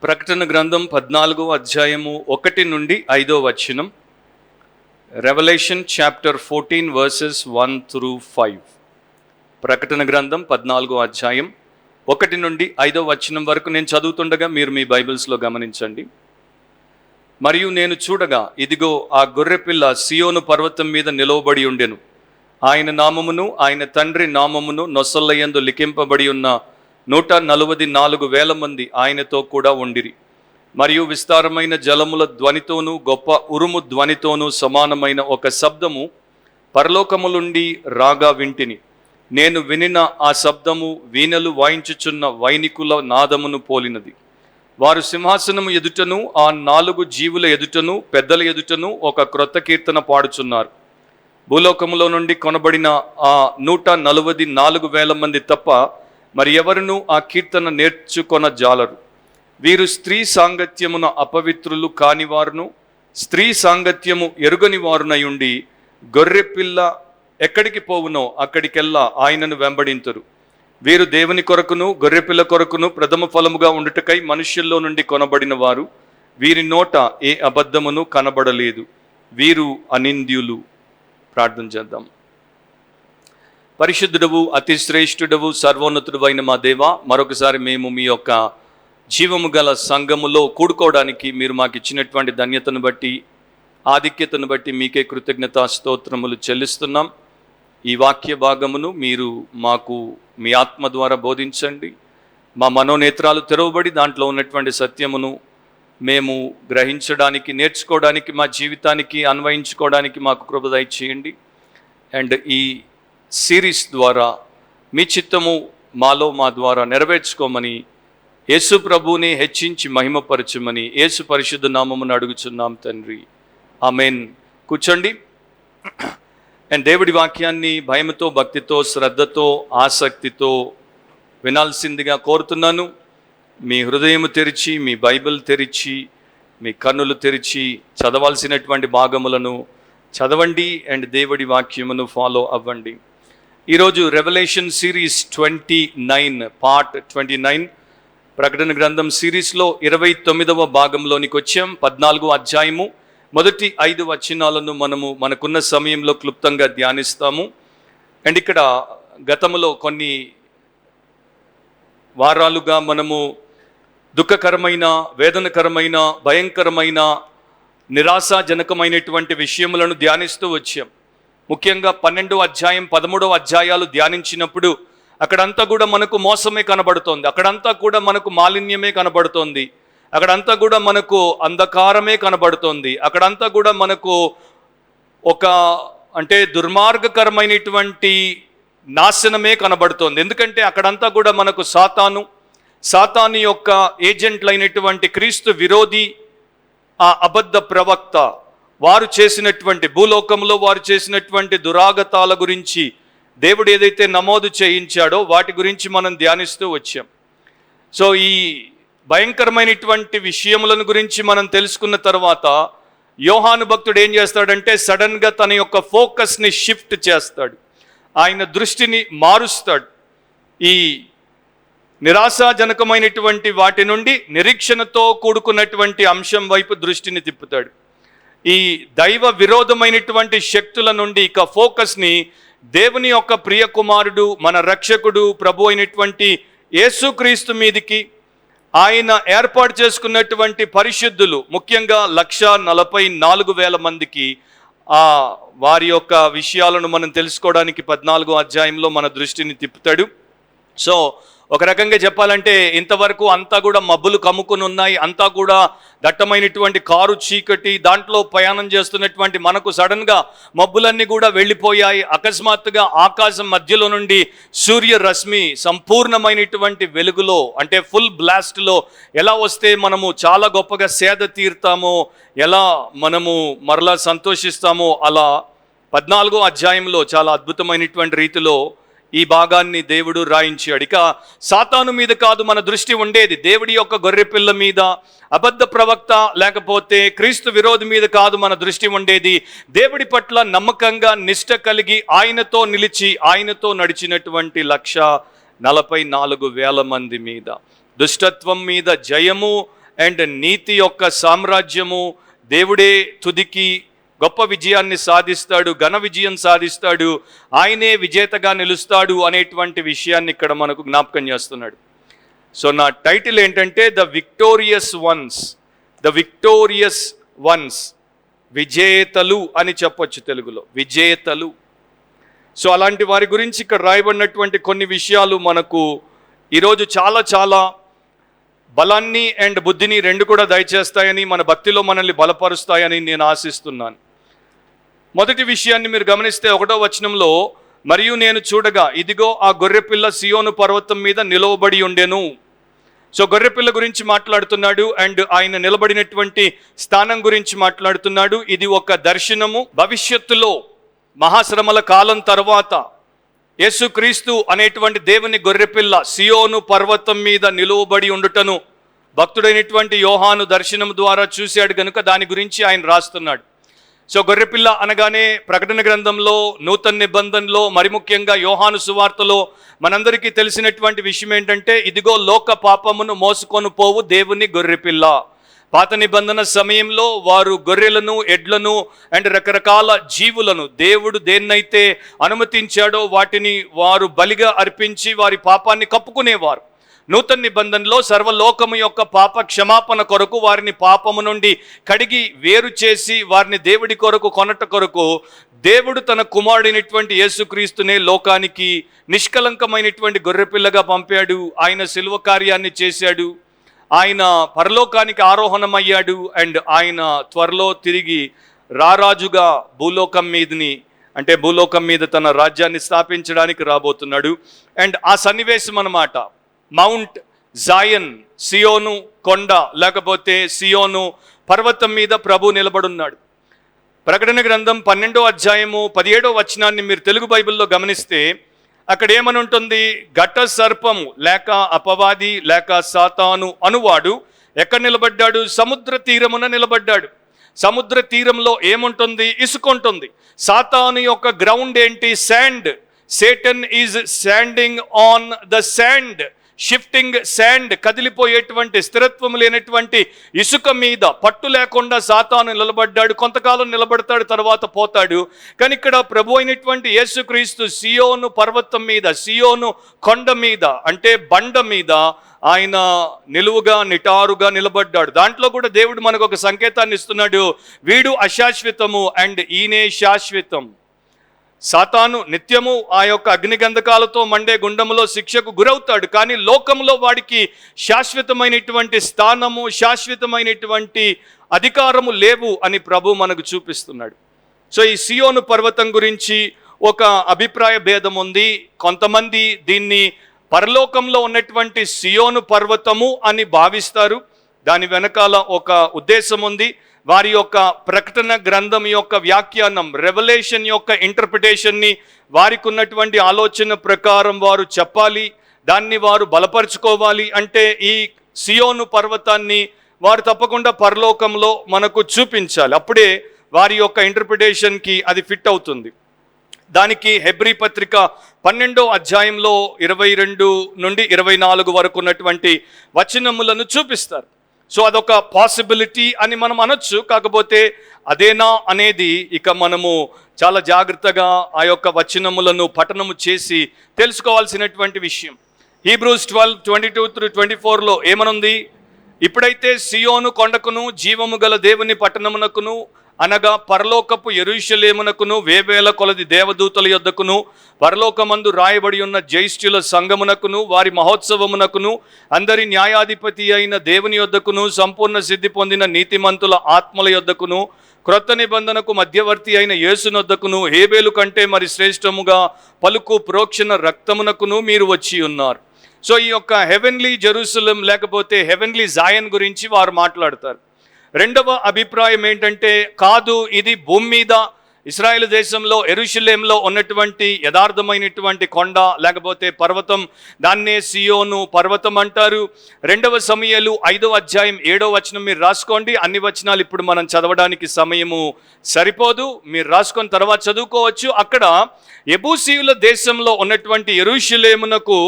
ప్రకటన గ్రంథం 14వ అధ్యాయము 1 నుండి 5వ వచనం. Revelation chapter 14 versus 1 through 5. ప్రకటన గ్రంథం 14వ అధ్యాయం 1 నుండి 5వ వచనం వరకు నేను చదువుతుండగా మీరు మీ బైబిల్స్లో గమనించండి. మరియు నేను చూడగా, ఇదిగో ఆ గొర్రెపిల్ల సియోను పర్వతం మీద నిలవబడి ఉండెను. ఆయన నామమును ఆయన తండ్రి నామమును నొసల్లయందు లిఖింపబడి ఉన్న 144,000 మంది ఆయనతో కూడా ఉండిరి. మరియు విస్తారమైన జలముల ధ్వనితోనూ గొప్ప ఉరుము ధ్వనితోనూ సమానమైన ఒక శబ్దము పరలోకములుండి రాగా వింటిని. నేను వినిన ఆ శబ్దము వీణలు వాయించుచున్న వైనికుల నాదమును పోలినది. వారు సింహాసనము ఎదుటను ఆ 4 జీవుల ఎదుటను పెద్దల ఎదుటను ఒక క్రొత్త కీర్తన పాడుచున్నారు. భూలోకములో నుండి కొనబడిన ఆ 144,000 మంది తప్ప మరి ఎవరునూ ఆ కీర్తన నేర్చుకొన జాలరు. వీరు స్త్రీ సాంగత్యమున అపవిత్రులు కానివారును స్త్రీ సాంగత్యము ఎరుగని వారునై ఉండి గొర్రెపిల్ల ఎక్కడికి పోవునో అక్కడికెల్లా ఆయనను వెంబడింతురు. వీరు దేవుని కొరకును గొర్రెపిల్ల కొరకును ప్రథమ ఫలముగా ఉండుటకై మనుష్యుల్లో నుండి కొనబడిన వారు. వీరి నోట ఏ అబద్ధమును కనబడలేదు. వీరు అనింద్యులు. ప్రార్థన చేద్దాం. పరిశుద్ధుడవు, అతి శ్రేష్ఠుడవు, సర్వోన్నతుడు అయిన మా దేవ, మరొకసారి మేము మీ యొక్క జీవము గల సంఘములో కూడుకోవడానికి మీరు మాకు ఇచ్చినటువంటి ధన్యతను బట్టి, ఆధిక్యతను బట్టి మీకే కృతజ్ఞతా స్తోత్రములు చెల్లిస్తున్నాం. ఈ వాక్య భాగమును మీరు మాకు మీ ఆత్మ ద్వారా బోధించండి. మా మనోనేత్రాలు తెరవబడి దాంట్లో ఉన్నటువంటి సత్యమును మేము గ్రహించడానికి, నేర్చుకోవడానికి, మా జీవితానికి అన్వయించుకోవడానికి మాకు కృప దయచేయండి. అండ్ ఈ సిరీస్ ద్వారా మీ చిత్తము మాలో మా ద్వారా నెరవేర్చుకోమని, యేసు ప్రభువుని హెచ్చించి మహిమపరచమని యేసు పరిశుద్ధ నామమును అడుగుచున్నాం తండ్రి, ఆమేన్. కూర్చోండి. అండ్ దేవుడి వాక్యాన్ని భయముతో, భక్తితో, శ్రద్ధతో, ఆసక్తితో వినాల్సిందిగా కోరుతున్నాను. మీ హృదయము తెరిచి, మీ బైబిల్ తెరిచి, మీ కన్నులు తెరిచి చదవాల్సినటువంటి భాగములను చదవండి అండ్ దేవుడి వాక్యమును ఫాలో అవ్వండి. ఈరోజు రెవల్యూషన్ సిరీస్ 29 పార్ట్ 29 ప్రకటన గ్రంథం సిరీస్లో 29వ భాగంలోనికి వచ్చాం. 14వ అధ్యాయము మొదటి 5 వచనాలను మనకున్న సమయంలో క్లుప్తంగా ధ్యానిస్తాము. అండ్ ఇక్కడ గతంలో కొన్ని వారాలుగా మనము దుఃఖకరమైన, వేదనకరమైన, భయంకరమైన, నిరాశాజనకమైనటువంటి విషయములను ధ్యానిస్తూ వచ్చాం. ముఖ్యంగా 12వ అధ్యాయం, 13వ అధ్యాయాలు ధ్యానించినప్పుడు అక్కడంతా కూడా మనకు మోసమే కనబడుతోంది, అక్కడంతా కూడా మనకు మాలిన్యమే కనబడుతోంది, అక్కడంతా కూడా మనకు అంధకారమే కనబడుతోంది, అక్కడంతా కూడా మనకు అంటే దుర్మార్గకరమైనటువంటి నాశనమే కనబడుతోంది. ఎందుకంటే అక్కడంతా కూడా మనకు సాతాను యొక్క ఏజెంట్లైనటువంటి క్రీస్తు విరోధి, ఆ అబద్ధ ప్రవక్త వారు చేసినటువంటి, భూలోకంలో వారు చేసినటువంటి దురాగతాల గురించి దేవుడు ఏదైతే నమోదు చేయించాడో వాటి గురించి మనం ధ్యానిస్తూ వచ్చాం. సో ఈ భయంకరమైనటువంటి విషయములను గురించి మనం తెలుసుకున్న తర్వాత యోహాను భక్తుడు ఏం చేస్తాడంటే సడన్గా తన యొక్క ఫోకస్ని షిఫ్ట్ చేస్తాడు, ఆయన దృష్టిని మారుస్తాడు. ఈ నిరాశాజనకమైనటువంటి వాటి నుండి నిరీక్షణతో కూడుకున్నటువంటి అంశం వైపు దృష్టిని తిప్పుతాడు. ఈ దైవ విరోధమైనటువంటి శక్తుల నుండి ఇక ఫోకస్ని దేవుని యొక్క ప్రియ కుమారుడు, మన రక్షకుడు, ప్రభు అయినటువంటి యేసుక్రీస్తు మీదికి, ఆయన ఏర్పాటు చేసుకున్నటువంటి పరిశుద్ధులు, ముఖ్యంగా 144,000 మందికి వారి యొక్క విషయాలను మనం తెలుసుకోవడానికి 14వ అధ్యాయంలో మన దృష్టిని తిప్పుతాడు. సో ఒక రకంగా చెప్పాలంటే ఇంతవరకు అంతా కూడా మబ్బులు కమ్ముకుని ఉన్నాయి, అంతా కూడా దట్టమైనటువంటి కారు చీకటి, దాంట్లో ప్రయాణం చేస్తున్నటువంటి మనకు సడన్గా మబ్బులన్నీ కూడా వెళ్ళిపోయాయి. అకస్మాత్తుగా ఆకాశం మధ్యలో నుండి సూర్యరశ్మి సంపూర్ణమైనటువంటి వెలుగులో, అంటే ఫుల్ బ్లాస్ట్లో ఎలా వస్తే మనము చాలా గొప్పగా సేద తీరుతామో, ఎలా మనము మరలా సంతోషిస్తామో, అలా 14వ అధ్యాయంలో చాలా అద్భుతమైనటువంటి రీతిలో ఈ భాగాన్ని దేవుడు రాయించాడు. ఇక సాతాను మీద కాదు మన దృష్టి ఉండేది, దేవుడి యొక్క గొర్రెపిల్ల మీద, అబద్ధ ప్రవక్త లేకపోతే క్రీస్తు విరోధి మీద కాదు మన దృష్టి ఉండేది. దేవుడి పట్ల నమ్మకంగా నిష్ట కలిగి ఆయనతో నిలిచి ఆయనతో నడిచినటువంటి 144,000 మంది మీద, దుష్టత్వం మీద జయము అండ్ నీతి యొక్క సామ్రాజ్యము, దేవుడే తుదికి గొప్ప విజయాన్ని సాధిస్తాడు, ఘన విజయం సాధిస్తాడు, ఆయనే విజేతగా నిలుస్తాడు అనేటువంటి విషయాన్ని ఇక్కడ మనకు జ్ఞాపకం చేస్తున్నాడు. సో నా టైటిల్ ఏంటంటే the victorious ones, the victorious ones, విజేతలు అని చెప్పొచ్చు తెలుగులో, విజేతలు. సో అలాంటి వారి గురించి ఇక్కడ రాయబడినటువంటి కొన్ని విషయాలు మనకు ఈరోజు చాలా చాలా బలాన్ని అండ్ బుద్ధిని రెండు కూడా దయచేస్తాయని, మన భక్తిలో మనల్ని బలపరుస్తాయని నేను ఆశిస్తున్నాను. మొదటి విషయాన్ని మీరు గమనిస్తే 1వ వచనంలో, మరియు నేను చూడగా ఇదిగో ఆ గొర్రెపిల్ల సియోను పర్వతం మీద నిలవబడి ఉండెను. సో గొర్రెపిల్ల గురించి మాట్లాడుతున్నాడు అండ్ ఆయన నిలబడినటువంటి స్థానం గురించి మాట్లాడుతున్నాడు. ఇది ఒక దర్శనము. భవిష్యత్తులో మహాశ్రమల కాలం తర్వాత యేసుక్రీస్తు అనేటువంటి దేవుని గొర్రెపిల్ల సియోను పర్వతం మీద నిలువబడి ఉండుటను భక్తుడైనటువంటి యోహాను దర్శనం ద్వారా చూశాడు గనుక దాని గురించి ఆయన రాస్తున్నాడు. సో గొర్రెపిల్ల అనగానే ప్రకటన గ్రంథంలో, నూతన నిబంధనలో, మరి ముఖ్యంగా యోహాను సువార్తలో మనందరికీ తెలిసినటువంటి విషయం ఏంటంటే, ఇదిగో లోక పాపమును మోసుకొని పోవు దేవుని గొర్రెపిల్ల. పాత నిబంధన సమయంలో వారు గొర్రెలను, ఎడ్లను అండ్ రకరకాల జీవులను దేవుడు దేన్నైతే అనుమతించాడో వాటిని వారు బలిగా అర్పించి వారి పాపాన్ని కప్పుకునేవారు. నూతన నిబంధనలో సర్వలోకము యొక్క పాప క్షమాపణ కొరకు వారిని పాపము నుండి కడిగి వేరు చేసి వారిని దేవుడి కొరకు కొనట కొరకు దేవుడు తన కుమారుడైనటువంటి యేసుక్రీస్తునే లోకానికి నిష్కలంకమైనటువంటి గొర్రెపిల్లగా పంపాడు. ఆయన శిలువ కార్యాన్ని చేశాడు, ఆయన పరలోకానికి ఆరోహణమయ్యాడు అండ్ ఆయన త్వరలో తిరిగి రారాజుగా భూలోకం మీద తన రాజ్యాన్ని స్థాపించడానికి రాబోతున్నాడు. అండ్ ఆ సన్నివేశం అన్నమాట మౌంట్ జాయన్, సియోను కొండ లేకపోతే సియోను పర్వతం మీద ప్రభు నిలబడున్నాడు. ప్రకటన గ్రంథం 12వ అధ్యాయము 17వ వచనాన్ని మీరు తెలుగు బైబిల్లో గమనిస్తే అక్కడ ఏమని ఉంటుంది, ఘట సర్పము లేక అపవాది లేక సాతాను అనువాడు ఎక్కడ నిలబడ్డాడు? సముద్ర తీరమున నిలబడ్డాడు. సముద్ర తీరంలో ఏముంటుంది? ఇసుక ఉంటుంది. సాతాను యొక్క గ్రౌండ్ ఏంటి? Sand. Satan is standing on the sand, shifting sand, కదిలిపోయేటువంటి స్థిరత్వం లేనటువంటి ఇసుక మీద పట్టు లేకుండా సాతాను నిలబడ్డాడు. కొంతకాలం నిలబడతాడు, తర్వాత పోతాడు. కానీ ఇక్కడ ప్రభు అయినటువంటి యేసుక్రీస్తు సియోను పర్వతం మీద, సియోను కొండ మీద అంటే బండ మీద ఆయన నిలువుగా నిటారుగా నిలబడ్డాడు. దాంట్లో కూడా దేవుడు మనకు ఒక సంకేతాన్ని ఇస్తున్నాడు, వీడు అశాశ్వతము అండ్ ఈయనే శాశ్వతం. సాతాను నిత్యము ఆ యొక్క అగ్నిగంధకాలతో మండే గుండములో శిక్షకు గురవుతాడు, కానీ లోకంలో వాడికి శాశ్వతమైనటువంటి స్థానము, శాశ్వతమైనటువంటి అధికారము లేవు అని ప్రభు మనకు చూపిస్తున్నాడు. సో ఈ సియోను పర్వతం గురించి ఒక అభిప్రాయ భేదం ఉంది. కొంతమంది దీన్ని పరలోకంలో ఉన్నటువంటి సియోను పర్వతము అని భావిస్తారు. దాని వెనకాల ఒక ఉద్దేశం ఉంది. వారి యొక్క ప్రకటన గ్రంథం యొక్క వ్యాఖ్యానం, రెవల్యూషన్ యొక్క ఇంటర్ప్రిటేషన్ని వారికి ఉన్నటువంటి ఆలోచన ప్రకారం వారు చెప్పాలి, దాన్ని వారు బలపరుచుకోవాలి. అంటే ఈ సియోను పర్వతాన్ని వారు తప్పకుండా పరలోకంలో మనకు చూపించాలి, అప్పుడే వారి యొక్క ఇంటర్ప్రిటేషన్కి అది ఫిట్ అవుతుంది. దానికి హెబ్రీ పత్రిక 12వ అధ్యాయంలో 22 నుండి 24 వరకు ఉన్నటువంటి వచనములను చూపిస్తారు. సో అదొక పాసిబిలిటీ అని మనం అనొచ్చు. కాకపోతే అదేనా అనేది ఇక మనము చాలా జాగ్రత్తగా ఆ యొక్క వచనములను పఠనము చేసి తెలుసుకోవాల్సినటువంటి విషయం. హీబ్రూస్ 12:22-24లో ఏమనుంది? ఇప్పుడైతే సియోను కొండకును జీవము గల దేవుని పట్టణమునకును అనగా పరలోకపు యెరూషలేమునకును వేవేల కొలది దేవదూతల యొద్దకును పరలోకమందు రాయబడి ఉన్న జ్యేష్ఠుల సంఘమునకును వారి మహోత్సవమునకును అందరి న్యాయాధిపతి అయిన దేవుని యొద్దకును సంపూర్ణ సిద్ధి పొందిన నీతిమంతుల ఆత్మల యొద్దకును క్రొత్త నిబంధనకు మధ్యవర్తి అయిన యేసునొద్దకును హేబేలు కంటే మరి శ్రేష్టముగా పలుకు ప్రోక్షణ రక్తమునకును మీరు వచ్చి ఉన్నారు. సో ఈ యొక్క హెవెన్లీ జెరూసలేం లేకపోతే హెవెన్లీ జాయన్ గురించి వారు మాట్లాడతారు. రెండవ అభిప్రాయం ఏంటంటే, కాదు, ఇది భూమి మీద ఇశ్రాయేలు దేశంలో యెరూషలేంలో ఉన్నటువంటి యథార్థమైనటువంటి కొండ లేకపోతే పర్వతం, దాన్నే సియోను పర్వతం అంటారు. 2వ సమూయేలు 5వ అధ్యాయం 7వ వచనం మీరు రాసుకోండి. అన్ని వచనాలు ఇప్పుడు మనం చదవడానికి సమయము సరిపోదు, మీరు రాసుకొని తర్వాత చదువుకోవచ్చు. అక్కడ యెబూసీయుల దేశంలో ఉన్నటువంటి యెరూషలేమునకు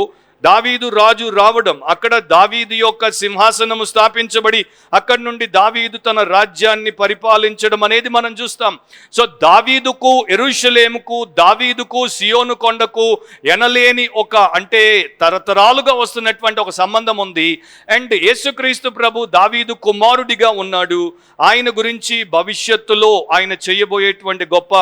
దావీదు రాజు రావడం, అక్కడ దావీదు యొక్క సింహాసనము స్థాపించబడి అక్కడి నుండి దావీదు తన రాజ్యాన్ని పరిపాలించడం అనేది మనం చూస్తాం. సో దావీదుకు, యెరూషలేముకు, దావీదుకు, సియోను కొండకు ఎనలేని ఒక, అంటే తరతరాలుగా వస్తున్నటువంటి ఒక సంబంధం ఉంది. అండ్ యేసుక్రీస్తు ప్రభు దావీదు కుమారుడిగా ఉన్నాడు. ఆయన గురించి భవిష్యత్తులో ఆయన చేయబోయేటువంటి గొప్ప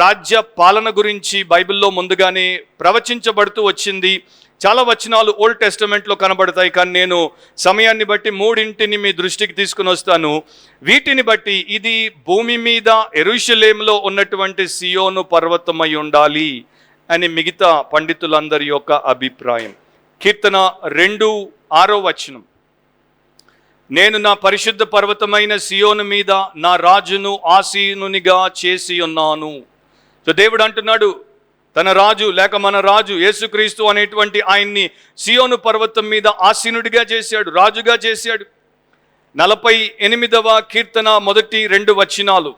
రాజ్య పాలన గురించి బైబిల్లో ముందుగానే ప్రవచించబడుతూ వచ్చింది. చాలా వచనాలు ఓల్డ్ టెస్టమెంట్లో కనబడతాయి, కానీ నేను సమయాన్ని బట్టి మూడింటిని మీ దృష్టికి తీసుకుని వస్తాను. వీటిని బట్టి ఇది భూమి మీద యెరూషలేములో ఉన్నటువంటి సియోను పర్వతమై ఉండాలి అని మిగతా పండితులందరి యొక్క అభిప్రాయం. కీర్తన 2:6 నేను నా పరిశుద్ధ పర్వతమైన సియోను మీద నా రాజును ఆసీనునిగా చేసి ఉన్నాను. సో దేవుడు అంటున్నాడు, తన రాజు లేక మన రాజు యేసుక్రీస్తు అనేటువంటి ఆయన్ని సియోను పర్వతం మీద ఆసీనుడిగా చేశాడు, రాజుగా చేశాడు. 48వ కీర్తన 1-2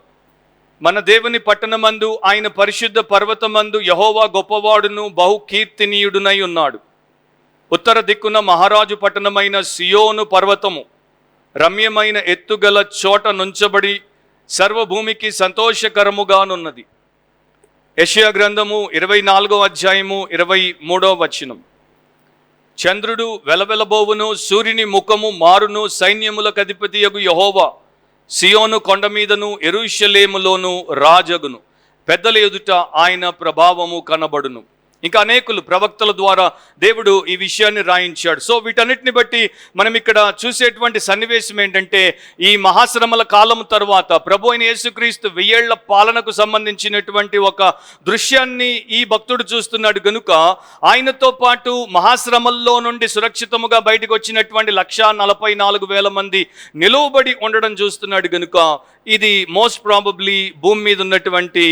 మన దేవుని పట్టణమందు, ఆయన పరిశుద్ధ పర్వతమందు యెహోవా గొప్పవాడును బహు కీర్తినీయుడునై ఉన్నాడు. ఉత్తర దిక్కున మహారాజు పట్టణమైన సియోను పర్వతము రమ్యమైన ఎత్తుగల చోట నుంచబడి సర్వభూమికి సంతోషకరముగానున్నది. యెషయా గ్రంథము 24:23 చంద్రుడు వెలవెలబోవును, సూర్యుని ముఖము మారును, సైన్యములకు అధిపతియగు యెహోవా సియోను కొండ మీదను యెరూషలేములోను రాజగును, పెద్దల ఎదుట ఆయన ప్రభావము కనబడును. ఇంకా అనేకులు ప్రవక్తల ద్వారా దేవుడు ఈ విషయాన్ని రాయించాడు. సో వీటన్నిటిని బట్టి మనం ఇక్కడ చూసేటువంటి సన్నివేశం ఏంటంటే, ఈ మహాశ్రమల కాలం తర్వాత ప్రభు అయిన యేసుక్రీస్తు 1000 ఏళ్ల పాలనకు సంబంధించినటువంటి ఒక దృశ్యాన్ని ఈ భక్తుడు చూస్తున్నాడు. కనుక ఆయనతో పాటు మహాశ్రమల్లో నుండి సురక్షితముగా బయటకు వచ్చినటువంటి 144,000 మంది నిలువబడి ఉండడం చూస్తున్నాడు. కనుక ఇది మోస్ట్ ప్రాబబ్లీ భూమి మీద ఉన్నటువంటి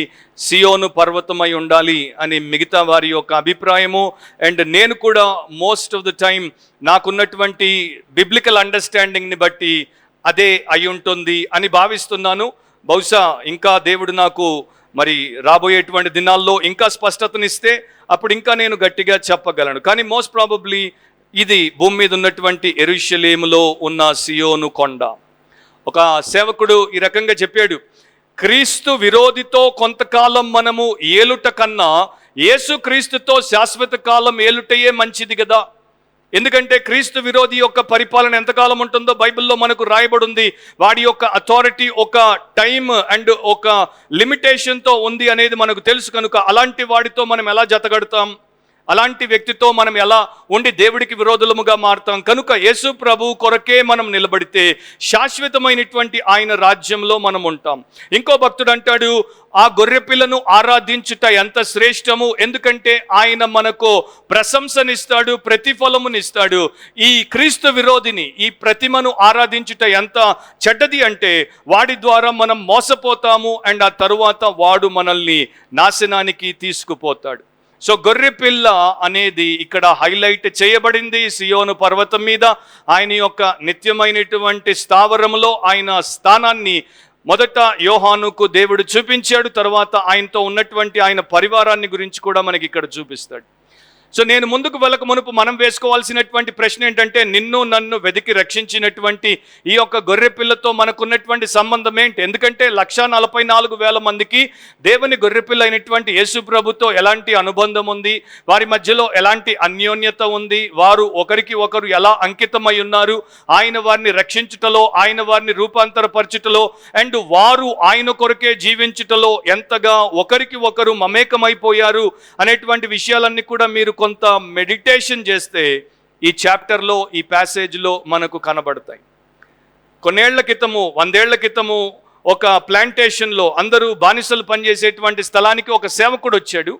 సియోను పర్వతమై ఉండాలి అని మిగతా వారి యొక్క అభిప్రాయము. అండ్ నేను కూడా మోస్ట్ ఆఫ్ ద టైం నాకున్నటువంటి బిబ్లికల్ అండర్స్టాండింగ్ని బట్టి అదే అయి ఉంటుంది అని భావిస్తున్నాను. బహుశా ఇంకా దేవుడు నాకు మరి రాబోయేటువంటి దినాల్లో ఇంకా స్పష్టతనిస్తే అప్పుడు ఇంకా నేను గట్టిగా చెప్పగలను. కానీ మోస్ట్ ప్రాబబ్లీ ఇది భూమి మీద ఉన్నటువంటి యెరూషలేములో ఉన్న సియోను కొండ. ఒక సేవకుడు ఈ రకంగా చెప్పాడు, క్రీస్తు విరోధితో కొంతకాలం మనము ఏలుట కన్నా యేసు క్రీస్తుతో శాశ్వత కాలం ఏలుటయే మంచిది కదా. ఎందుకంటే క్రీస్తు విరోధి యొక్క పరిపాలన ఎంతకాలం ఉంటుందో బైబిల్లో మనకు రాయబడింది. వాడి యొక్క అథారిటీ ఒక టైం అండ్ ఒక లిమిటేషన్తో ఉంది అనేది మనకు తెలుసు. కనుక అలాంటి వాడితో మనం ఎలా జతగడతాం, అలాంటి వ్యక్తితో మనం ఎలా ఉండి దేవుడికి విరోధులముగా మారుతాం. కనుక యేసు ప్రభు కొరకే మనం నిలబడితే శాశ్వతమైనటువంటి ఆయన రాజ్యంలో మనం ఉంటాం. ఇంకో భక్తుడు అంటాడు, ఆ గొర్రెపిల్లను ఆరాధించుట ఎంత శ్రేష్టము, ఎందుకంటే ఆయన మనకు ప్రశంసనిస్తాడు, ప్రతిఫలమునిస్తాడు. ఈ క్రీస్తు విరోధిని, ఈ ప్రతిమను ఆరాధించుట ఎంత చెడ్డది అంటే వాడి ద్వారా మనం మోసపోతాము అండ్ ఆ తరువాత వాడు మనల్ని నాశనానికి తీసుకుపోతాడు. సో గొర్రెపిల్ల అనేది ఇక్కడ హైలైట్ చేయబడింది. సియోను పర్వతం మీద ఆయన యొక్క నిత్యమైనటువంటి స్థావరంలో ఆయన స్థానాన్ని మొదట యోహానుకు దేవుడు చూపించాడు. తర్వాత ఆయనతో ఉన్నటువంటి ఆయన పరివారాన్ని గురించి కూడా మనకి ఇక్కడ చూపిస్తాడు. సో నేను ముందుకు వెళ్ళక మునుపు మనం వేసుకోవాల్సినటువంటి ప్రశ్న ఏంటంటే, నిన్ను నన్ను వెతికి రక్షించినటువంటి ఈ యొక్క గొర్రెపిల్లతో మనకున్నటువంటి సంబంధం ఏంటి? ఎందుకంటే 144,000 మందికి దేవుని గొర్రెపిల్ల అయినటువంటి యేసు ప్రభుతో ఎలాంటి అనుబంధం ఉంది, వారి మధ్యలో ఎలాంటి అన్యోన్యత ఉంది, వారు ఒకరికి ఒకరు ఎలా అంకితమై ఉన్నారు, ఆయన వారిని రక్షించుటలో, ఆయన వారిని రూపాంతరపరచుటలో అండ్ వారు ఆయన కొరకే జీవించుటలో ఎంతగా ఒకరికి ఒకరు మమేకమైపోయారు అనేటువంటి విషయాలన్నీ కూడా మీరు కొంత మెడిటేషన్ చేస్తే ఈ చాప్టర్లో, ఈ ప్యాసేజ్లో మనకు కనబడతాయి. కొన్నేళ్ల క్రితము, 100 ఏళ్ల క్రితము ఒక ప్లాంటేషన్లో అందరూ బానిసలు పనిచేసేటువంటి స్థలానికి ఒక సేవకుడు వచ్చాడు.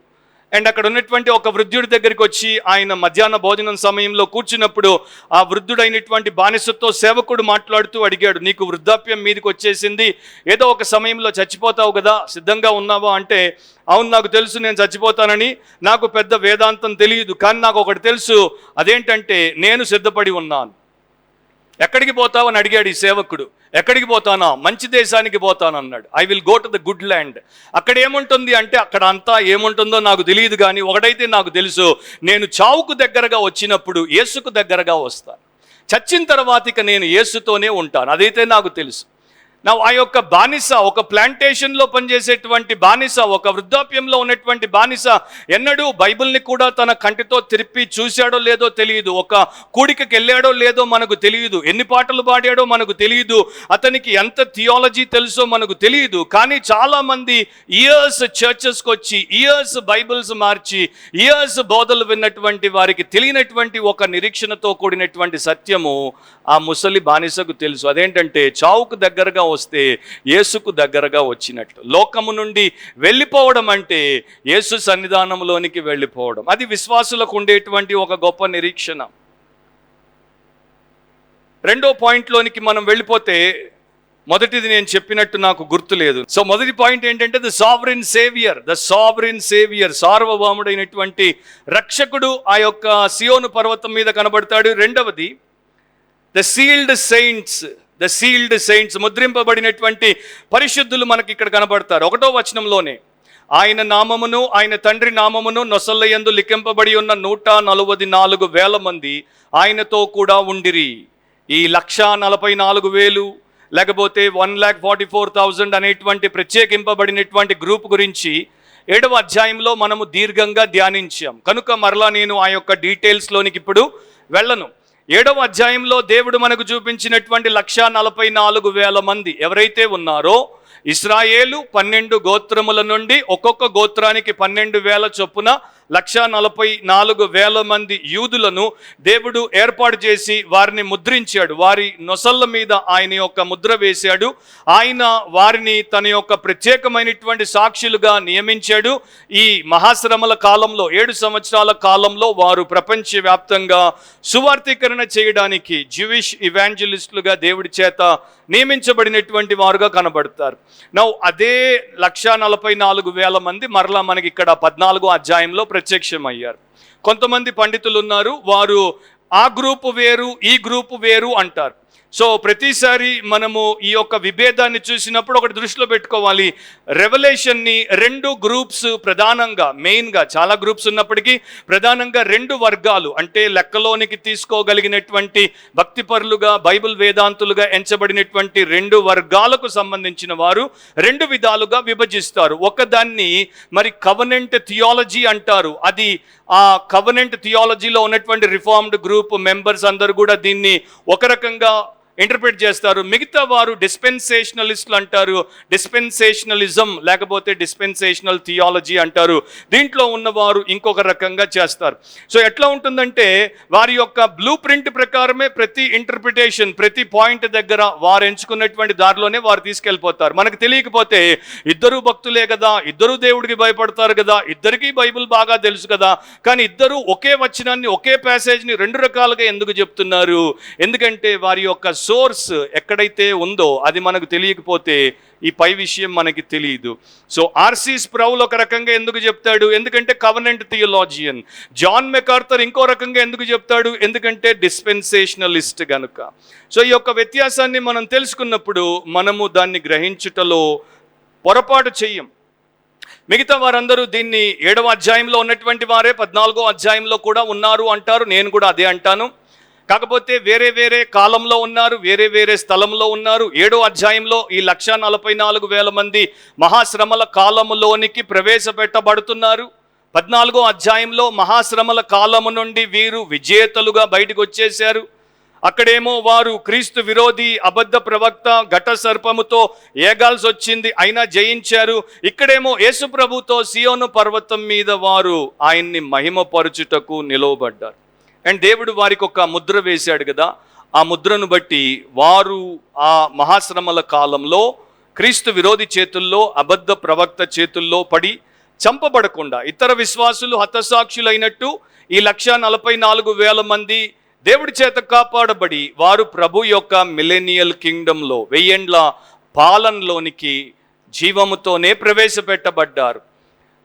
అండ్ అక్కడ ఉన్నటువంటి ఒక వృద్ధుడి దగ్గరికి వచ్చి ఆయన మధ్యాహ్న భోజనం సమయంలో కూర్చున్నప్పుడు ఆ వృద్ధుడైనటువంటి బానిసతో సేవకుడు మాట్లాడుతూ అడిగాడు, నీకు వృద్ధాప్యం మీదకి వచ్చేసింది, ఏదో ఒక సమయంలో చచ్చిపోతావు కదా, సిద్ధంగా ఉన్నావా అంటే, అవును నాకు తెలుసు నేను చచ్చిపోతానని, నాకు పెద్ద వేదాంతం తెలియదు, కానీ నాకు ఒకటి తెలుసు, అదేంటంటే నేను సిద్ధపడి ఉన్నాను. ఎక్కడికి పోతావు అని అడిగాడు ఈ సేవకుడు. ఎక్కడికి పోతానా? మంచి దేశానికి పోతాను అన్నాడు. I will go to the good land. అక్కడ ఏముంటుంది అంటే అక్కడ అంతా ఏముంటుందో నాకు తెలియదు, కానీ ఒకటైతే నాకు తెలుసు, నేను చావుకు దగ్గరగా వచ్చినప్పుడు యేసుకు దగ్గరగా వస్తాను. చచ్చిన తర్వాత ఇక నేను యేసుతోనే ఉంటాను, అదైతే నాకు తెలుసు. ఆ యొక్క బానిస, ఒక ప్లాంటేషన్లో పనిచేసేటువంటి బానిస, ఒక వృద్ధాప్యంలో ఉన్నటువంటి బానిస ఎన్నడూ బైబిల్ని కూడా తన కంటితో తిరిపి చూశాడో లేదో తెలియదు, ఒక కూడికకి వెళ్ళాడో లేదో మనకు తెలియదు, ఎన్ని పాటలు పాడాడో మనకు తెలియదు, అతనికి ఎంత థియాలజీ తెలుసో మనకు తెలియదు. కానీ చాలామంది ఇయర్స్ చర్చెస్కి వచ్చి ఇయర్స్ బైబిల్స్ మార్చి ఇయర్స్ బోధలు విన్నటువంటి వారికి తెలియనటువంటి ఒక నిరీక్షణతో కూడినటువంటి సత్యము ఆ ముసలి బానిసకు తెలుసు. అదేంటంటే చావుకు దగ్గరగా వస్తే యేసుకు దగ్గరగా వచ్చినట్లు. లోకము నుండి వెళ్ళిపోవడం అంటే యేసు సన్నిధానంలోనికి వెళ్ళిపోవడం. అది విశ్వాసులకు ఉండేటువంటి ఒక గొప్ప నిరీక్షణ. రెండో పాయింట్లోనికి మనం వెళ్ళిపోతే, మొదటిది నేను చెప్పినట్టు నాకు గుర్తులేదు. సో మొదటి పాయింట్ ఏంటంటే ద సావరిన్ సేవియర్, సార్వభౌముడైనటువంటి రక్షకుడు ఆ యొక్క సియోను పర్వతం మీద కనబడతాడు. రెండవది ద సీల్డ్ సెయింట్స్, ముద్రింపబడినటువంటి పరిశుద్ధులు మనకి ఇక్కడ కనబడతారు. 1వ వచనంలోనే ఆయన నామమును ఆయన తండ్రి నామమును నొసళ్ళ యందు లిఖింపబడి ఉన్న 144,000 మంది ఆయనతో కూడా ఉండిరి. ఈ 144,000 లేకపోతే 1,44,000 అనేటువంటి ప్రత్యేకింపబడినటువంటి గ్రూప్ గురించి 7వ అధ్యాయంలో మనము దీర్ఘంగా ధ్యానించాం. కనుక మరలా నేను ఆ యొక్క డీటెయిల్స్లోనికి ఇప్పుడు వెళ్ళను. 7వ అధ్యాయంలో దేవుడు మనకు చూపించినటువంటి 144,000 మంది ఎవరైతే ఉన్నారో, ఇశ్రాయేలు 12 గోత్రముల నుండి ఒక్కొక్క గోత్రానికి 12,000 చొప్పున 144,000 మంది యూదులను దేవుడు ఏర్పాటు చేసి వారిని ముద్రించాడు. వారి నొసళ్ళ మీద ఆయన యొక్క ముద్ర వేశాడు. ఆయన వారిని తన యొక్క ప్రత్యేకమైనటువంటి సాక్షులుగా నియమించాడు. ఈ మహాశ్రమల కాలంలో 7 సంవత్సరాల కాలంలో వారు ప్రపంచవ్యాప్తంగా సువార్తీకరణ చేయడానికి జ్యూయిష్ ఇవాంజలిస్టులుగా దేవుడి చేత నియమించబడినటువంటి వారుగా కనబడతారు. అదే 144,000 మంది మరలా మనకి ఇక్కడ 14వ అధ్యాయంలో ప్రత్యక్షమయ్యారు. కొంతమంది పండితులు ఉన్నారు, వారు ఆ గ్రూపు వేరు ఈ గ్రూపు వేరు అంటారు. సో ప్రతిసారి మనము ఈ యొక్క విభేదాన్ని చూసినప్పుడు ఒకటి దృష్టిలో పెట్టుకోవాలి. రెవల్యూషన్ని 2 గ్రూప్స్ ప్రధానంగా, మెయిన్గా చాలా గ్రూప్స్ ఉన్నప్పటికీ ప్రధానంగా 2 వర్గాలు, అంటే లెక్కలోనికి తీసుకోగలిగినటువంటి భక్తిపరులుగా బైబిల్ వేదాంతులుగా ఎంచబడినటువంటి 2 వర్గాలకు సంబంధించిన వారు 2 విధాలుగా విభజిస్తారు. ఒకదాన్ని మరి కవనెంట్ థియాలజీ అంటారు. అది ఆ కవనెంట్ థియాలజీలో ఉన్నటువంటి రిఫార్మ్డ్ గ్రూప్ మెంబర్స్ అందరూ కూడా దీన్ని ఒక రకంగా ఇంటర్ప్రిట్ చేస్తారు. మిగతా వారు డిస్పెన్సేషనలిస్టులు అంటారు, డిస్పెన్సేషనలిజం లేకపోతే డిస్పెన్సేషనల్ థియాలజీ అంటారు. దీంట్లో ఉన్నవారు ఇంకొక రకంగా చేస్తారు. సో ఎట్లా ఉంటుందంటే వారి యొక్క బ్లూ ప్రింట్ ప్రకారమే ప్రతి ఇంటర్ప్రిటేషన్, ప్రతి పాయింట్ దగ్గర వారు ఎంచుకున్నటువంటి దారిలోనే వారు తీసుకెళ్ళిపోతారు. మనకు తెలియకపోతే ఇద్దరు భక్తులే కదా, ఇద్దరు దేవుడికి భయపడతారు కదా, ఇద్దరికీ బైబిల్ బాగా తెలుసు కదా, కానీ ఇద్దరు ఒకే వచనాన్ని ఒకే ప్యాసేజ్ని 2 రకాలుగా ఎందుకు చెప్తున్నారు? ఎందుకంటే వారి యొక్క సోర్స్ ఎక్కడైతే ఉందో అది మనకు తెలియకపోతే ఈ పై విషయం మనకి తెలియదు. సో ఆర్సి స్ప్రౌల్ ఒక రకంగా ఎందుకు చెప్తాడు? ఎందుకంటే కవనెంట్ థియోలాజియన్. జాన్ మెకార్థర్ ఇంకో రకంగా ఎందుకు చెప్తాడు? ఎందుకంటే డిస్పెన్సేషనలిస్ట్ గనుక. సో ఈ యొక్క వ్యత్యాసాన్ని మనం తెలుసుకున్నప్పుడు మనము దాన్ని గ్రహించుటలో పొరపాటు చెయ్యం. మిగతా వారందరూ దీన్ని 7వ అధ్యాయంలో ఉన్నటువంటి వారే 14వ అధ్యాయంలో కూడా ఉన్నారు అంటారు. నేను కూడా అదే అంటాను. కాకపోతే వేరే వేరే కాలంలో ఉన్నారు, వేరే వేరే స్థలంలో ఉన్నారు. 7వ అధ్యాయంలో ఈ 144,000 మంది మహాశ్రమల కాలములోనికి ప్రవేశపెట్టబడుతున్నారు. 14వ అధ్యాయంలో మహాశ్రమల కాలము నుండి వీరు విజేతలుగా బయటకు వచ్చేశారు. అక్కడేమో వారు క్రీస్తు విరోధి అబద్ధ ప్రవక్త ఘట సర్పముతో ఏగాల్సి వచ్చింది, అయినా జయించారు. ఇక్కడేమో యేసు ప్రభుతో సియోను పర్వతం మీద వారు ఆయన్ని మహిమపరచుటకు నిలవబడ్డారు. అండ్ దేవుడు వారికి ఒక ముద్ర వేశాడు కదా, ఆ ముద్రను బట్టి వారు ఆ మహాశ్రమల కాలంలో క్రీస్తు విరోధి చేతుల్లో, అబద్ధ ప్రవక్త చేతుల్లో పడి చంపబడకుండా ఇతర విశ్వాసులు హతసాక్షులైనట్టు ఈ 144,000 మంది దేవుడి చేత కాపాడబడి వారు ప్రభు యొక్క మిలేనియల్ కింగ్డంలో 1000 ఏళ్ల పాలనలోనికి జీవముతోనే ప్రవేశపెట్టబడ్డారు.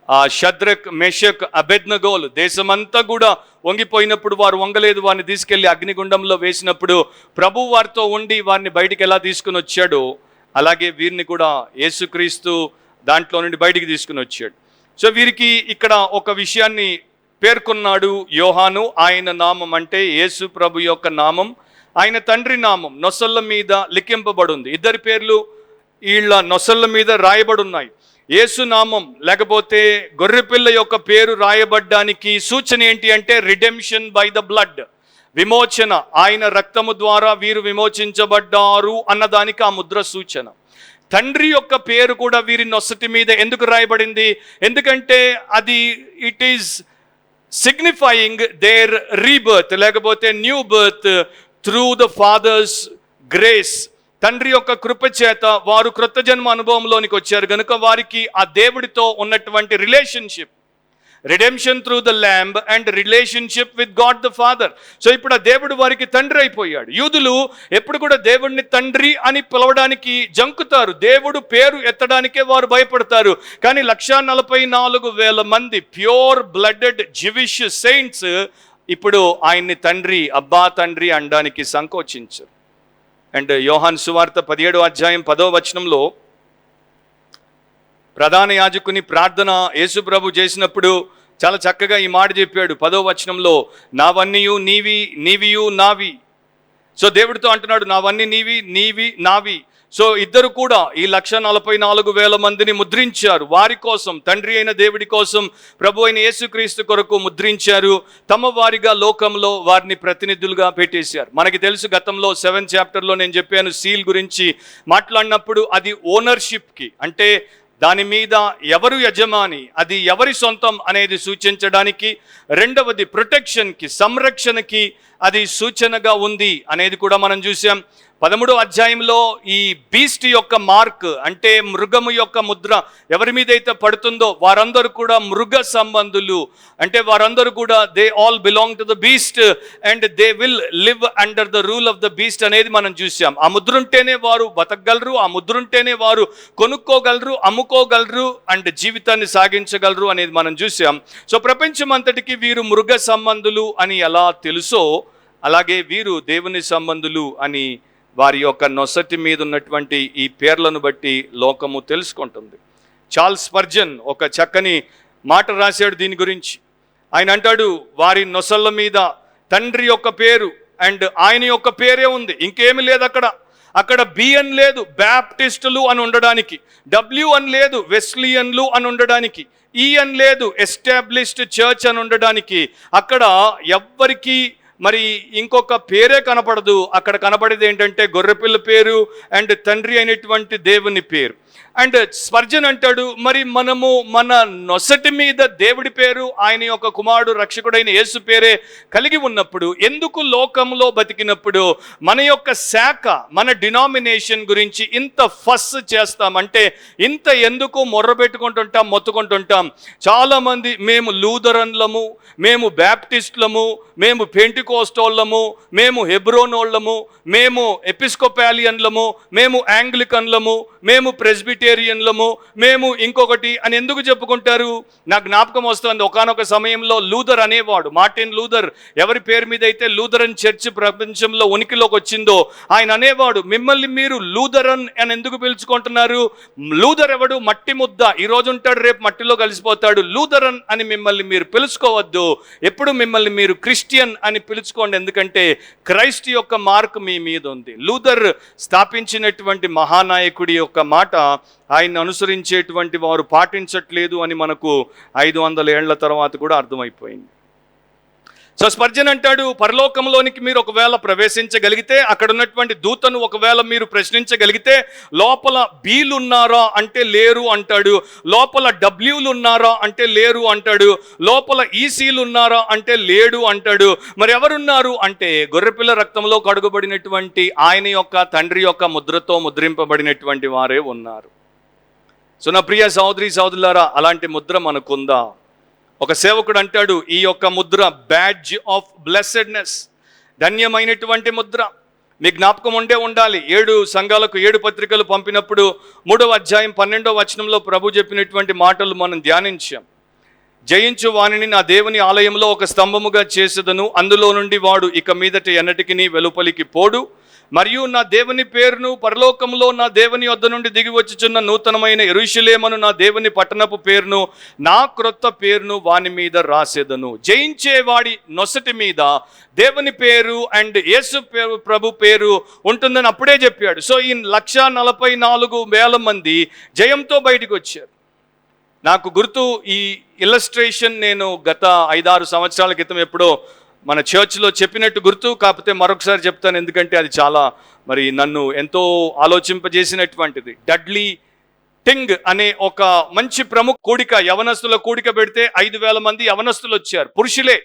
ఆ షద్రక్, మెషక్, అబెద్నగోలు దేశమంతా కూడా వంగిపోయినప్పుడు వారు వంగలేదు. వారిని తీసుకెళ్లి అగ్నిగుండంలో వేసినప్పుడు ప్రభు వారితో ఉండి వారిని బయటికి ఎలా తీసుకుని వచ్చాడో అలాగే వీరిని కూడా యేసుక్రీస్తు దాంట్లో నుండి బయటికి తీసుకుని వచ్చాడు. సో వీరికి ఇక్కడ ఒక విషయాన్ని పేర్కొన్నాడు యోహాను. ఆయన నామం అంటే యేసు ప్రభు యొక్క నామం, ఆయన తండ్రి నామం నొసళ్ళ మీద లిఖింపబడింది. ఇద్దరి పేర్లు వీళ్ళ నొసళ్ళ మీద రాయబడి ఉన్నాయి. యేసు నామం లేకపోతే గొర్రెపిల్ల యొక్క పేరు రాయబడ్డానికి సూచన ఏంటి అంటే రిడెంప్షన్ బై ద బ్లడ్, విమోచన, ఆయన రక్తము ద్వారా వీరు విమోచించబడ్డారు అన్నదానికి ఆ ముద్ర సూచన. తండ్రి యొక్క పేరు కూడా వీరి నొసటి మీద ఎందుకు రాయబడింది? ఎందుకంటే అది it is signifying their rebirth లేకపోతే new birth through the father's grace. తండ్రి యొక్క కృప చేత వారు కృత జన్మ అనుభవంలోనికి వచ్చారు కనుక వారికి ఆ దేవుడితో ఉన్నటువంటి relationship, redemption through the lamb and relationship with God the father. So ఇప్పుడు ఆ దేవుడు వారికి తండ్రి అయిపోయాడు. యూదులు ఎప్పుడు కూడా దేవుడిని తండ్రి అని పిలవడానికి జంకుతారు, దేవుడు పేరు ఎత్తడానికే వారు భయపడతారు. కానీ 144,000 మంది ప్యూర్ బ్లడెడ్ జివిష్ సెయింట్స్ ఇప్పుడు ఆయన్ని తండ్రి, అబ్బా తండ్రి అనడానికి సంకోచించరు. అండ్ యోహాను సువార్త 17వ అధ్యాయం 10వ వచనంలో ప్రధాన యాజకుని ప్రార్థన యేసు ప్రభు చేసినప్పుడు చాలా చక్కగా ఈ మాట చెప్పాడు 10వ వచనంలో, నావన్నీయు నీవి, నీవియు నావి. సో దేవుడితో అంటున్నాడు, నావన్నీ నీవి, నీవి నావి. సో ఇద్దరు కూడా ఈ 144,000 మందిని ముద్రించారు. వారి కోసం, తండ్రి అయిన దేవుడి కోసం, ప్రభు అయిన యేసుక్రీస్తు కొరకు ముద్రించారు. తమ వారిగా లోకంలో వారిని ప్రతినిధులుగా పెట్టేశారు. మనకి తెలుసు, గతంలో 7th చాప్టర్లో నేను చెప్పాను సీల్ గురించి మాట్లాడినప్పుడు, అది ఓనర్షిప్కి అంటే దాని మీద ఎవరు యజమాని, అది ఎవరి సొంతం అనేది సూచించడానికి, రెండవది ప్రొటెక్షన్కి, సంరక్షణకి అది సూచనగా ఉంది అనేది కూడా మనం చూసాం. 13వ అధ్యాయంలో ఈ బీస్ట్ యొక్క మార్క్ అంటే మృగము యొక్క ముద్ర ఎవరి మీద అయితే పడుతుందో వారందరూ కూడా మృగ సంబంధులు, అంటే వారందరూ కూడా they all belong to the beast and they will live under the rule of the beast అనేది మనం చూసాం. ఆ ముద్ర ఉంటేనే వారు బతకగలరు, ఆ ముద్ర ఉంటేనే వారు కొనుక్కోగలరు, అమ్ముకోగలరు అండ్ జీవితాన్ని సాగించగలరు అనేది మనం చూసాం. సో ప్రపంచం అంతటికి వీరు మృగ సంబంధులు అని ఎలా తెలుసో అలాగే వీరు దేవుని సంబంధులు అని వారి యొక్క నొసటి మీద ఉన్నటువంటి ఈ పేర్లను బట్టి లోకము తెలుసుకుంటుంది. చార్ల్స్ స్పర్జన్ ఒక చక్కని మాట రాశాడు దీని గురించి. ఆయన అంటాడు, వారి నొసళ్ళ మీద తండ్రి యొక్క పేరు అండ్ ఆయన యొక్క పేరే ఉంది, ఇంకేమి లేదు అక్కడ బి అని లేదు బ్యాప్టిస్టులు అని ఉండడానికి, డబ్ల్యూ అని లేదు వెస్లియన్లు అని ఉండడానికి, ఈ అని లేదు ఎస్టాబ్లిష్డ్ చర్చ్ అని ఉండడానికి. అక్కడ ఎవ్వరికి మరి ఇంకొక పేరే కనపడదు. అక్కడ కనపడేది ఏంటంటే గొర్రెపిల్ల పేరు అండ్ తండ్రి అయినటువంటి దేవుని పేరు. అండ్ స్పర్జన్ అంటాడు, మరి మనము మన నొసటి మీద దేవుడి పేరు, ఆయన యొక్క కుమారుడు రక్షకుడైన యేసు పేరే కలిగి ఉన్నప్పుడు ఎందుకు లోకంలో బతికినప్పుడు మన యొక్క శాఖ, మన డినామినేషన్ గురించి ఇంత ఫస్ చేస్తామంటే, ఇంత ఎందుకు మొర్ర పెట్టుకుంటుంటాం, మొత్తుకుంటుంటాం? చాలామంది మేము లూథరన్లము, మేము బ్యాప్టిస్టులము, మేము పెంటికోస్టోళ్ళము, మేము హెబ్రోనోళ్ళము, మేము ఎపిస్కోపాలియన్లము, మేము యాంగ్లికన్లము, మేము ప్రెస్బిటేరియన్లము, మేము ఇంకొకటి అని ఎందుకు చెప్పుకుంటారు? నాకు జ్ఞాపకం వస్తుంది, ఒకానొక సమయంలో లూథర్ అనేవాడు, మార్టిన్ లూథర్, ఎవరి పేరు మీద అయితే లూథరన్ చర్చ్ ప్రపంచంలో ఉనికిలోకి వచ్చిందో ఆయన అనేవాడు, మిమ్మల్ని మీరు లూథరన్ అని ఎందుకు పిలుచుకుంటున్నారు? లూథర్ ఎవడు? మట్టి ముద్ద, ఈరోజు ఉంటాడు రేపు మట్టిలో కలిసిపోతాడు. లూథరన్ అని మిమ్మల్ని మీరు పిలుచుకోవద్దు, ఎప్పుడు మిమ్మల్ని మీరు క్రిస్టియన్ అని పిలుచుకోండి, ఎందుకంటే క్రైస్ట్ యొక్క మార్క్ మీ మీద ఉంది. లూథర్ స్థాపించినటువంటి మహానాయకుడి యొక్క మాట ఆయన అనుసరించేటువంటి వారు పాటించట్లేదు అని మనకు 500 ఏళ్ల తర్వాత కూడా అర్థమైపోయింది. సో స్పర్జన్ అంటాడు, పరలోకంలోనికి మీరు ఒకవేళ ప్రవేశించగలిగితే, అక్కడ ఉన్నటువంటి దూతను ఒకవేళ మీరు ప్రశ్నించగలిగితే, లోపల బీలు ఉన్నారా అంటే లేరు అంటాడు, లోపల డబ్ల్యూలు ఉన్నారా అంటే లేరు అంటాడు, లోపల ఈసీలు ఉన్నారా అంటే లేడు అంటాడు. మరి ఎవరున్నారు అంటే గొర్రెపిల్ల రక్తంలో కడుగబడినటువంటి ఆయన యొక్క తండ్రి యొక్క ముద్రతో ముద్రింపబడినటువంటి వారే ఉన్నారు. సో నా ప్రియ సహోదరి సహోదరులారా, అలాంటి ముద్ర మనకుందా? ఒక సేవకుడు అంటాడు, ఈ యొక్క Mudra badge of blessedness, ధన్యమైనటువంటి Mudra. మీ జ్ఞాపకం ఉండాలి, 7 సంఘాలకు 7 పత్రికలు పంపినప్పుడు 3వ అధ్యాయం 12వ వచనంలో ప్రభు చెప్పినటువంటి మాటలు మనం ధ్యానించాం. జయించు వానిని నా దేవుని ఆలయంలో ఒక స్తంభముగా చేసేదను, అందులో నుండి వాడు ఇక మీదట ఎన్నటికిని వెలుపలికి పోడు. మరియు నా దేవుని పేరును పరలోకంలో నా దేవుని వద్ద నుండి దిగి వచ్చుచున్న నూతనమైన యెరూషలేమును నా దేవుని పట్టణపు పేరును నా క్రొత్త పేరును వాని మీద రాసేదను. జయించేవాడి నొసటి మీద దేవుని పేరు అండ్ యేసు పేరు, ప్రభు పేరు ఉంటుందని అప్పుడే చెప్పాడు. సో ఈ 1,44,000 మంది జయంతో బయటికి వచ్చారు. నాకు గుర్తు, ఈ ఇల్లస్ట్రేషన్ నేను గత 5-6 సంవత్సరాల క్రితం ఎప్పుడో మన చర్చ్లో చెప్పినట్టు గుర్తు. కాకపోతే మరొకసారి చెప్తాను, ఎందుకంటే అది చాలా మరి నన్ను ఎంతో ఆలోచింపజేసినటువంటిది. డడ్లీ టింగ్ అనే ఒక మంచి ప్రముఖ కూడిక, యవనస్తుల కూడిక పెడితే 5,000 మంది యవనస్తులు వచ్చారు, పురుషులే.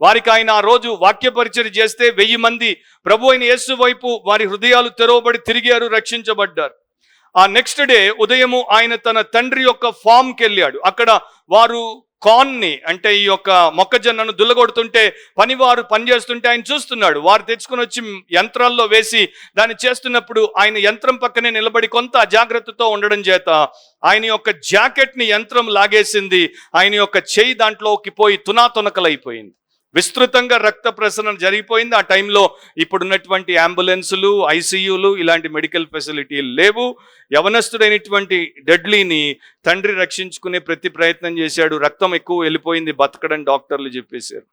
వారికి ఆయన ఆ రోజు వాక్య పరిచయం చేస్తే 1000 మంది ప్రభు అయిన యేసు వైపు వారి హృదయాలు తెరవబడి తిరిగారు, రక్షించబడ్డారు. ఆ నెక్స్ట్ డే ఉదయము ఆయన తన తండ్రి యొక్క ఫామ్కి వెళ్ళాడు. అక్కడ వారు కార్న్ని, అంటే ఈ యొక్క మొక్కజొన్నను దుల్లగొడుతుంటే పనివారు పనిచేస్తుంటే ఆయన చూస్తున్నాడు. వారు తెచ్చుకొని వచ్చి యంత్రాల్లో వేసి దాన్ని చేస్తున్నప్పుడు ఆయన యంత్రం పక్కనే నిలబడి కొంత అజాగ్రత్తతో ఉండడం చేత ఆయన యొక్క జాకెట్ని యంత్రం లాగేసింది. ఆయన యొక్క చెయ్యి దాంట్లోకి పోయి తునాతునకలైపోయింది. విస్తృతంగా రక్త ప్రసరణ జరిగిపోయింది. ఆ టైంలో ఇప్పుడున్నటువంటి అంబులెన్సులు, ఐసీయూలు, ఇలాంటి మెడికల్ ఫెసిలిటీలు లేవు. యవనస్తుడైనటువంటి డడ్లీని తండ్రి రక్షించుకునే ప్రతి ప్రయత్నం చేశాడు. రక్తం ఎక్కువ వెళ్ళిపోయింది, బతకడం డాక్టర్లు చెప్పేశారు.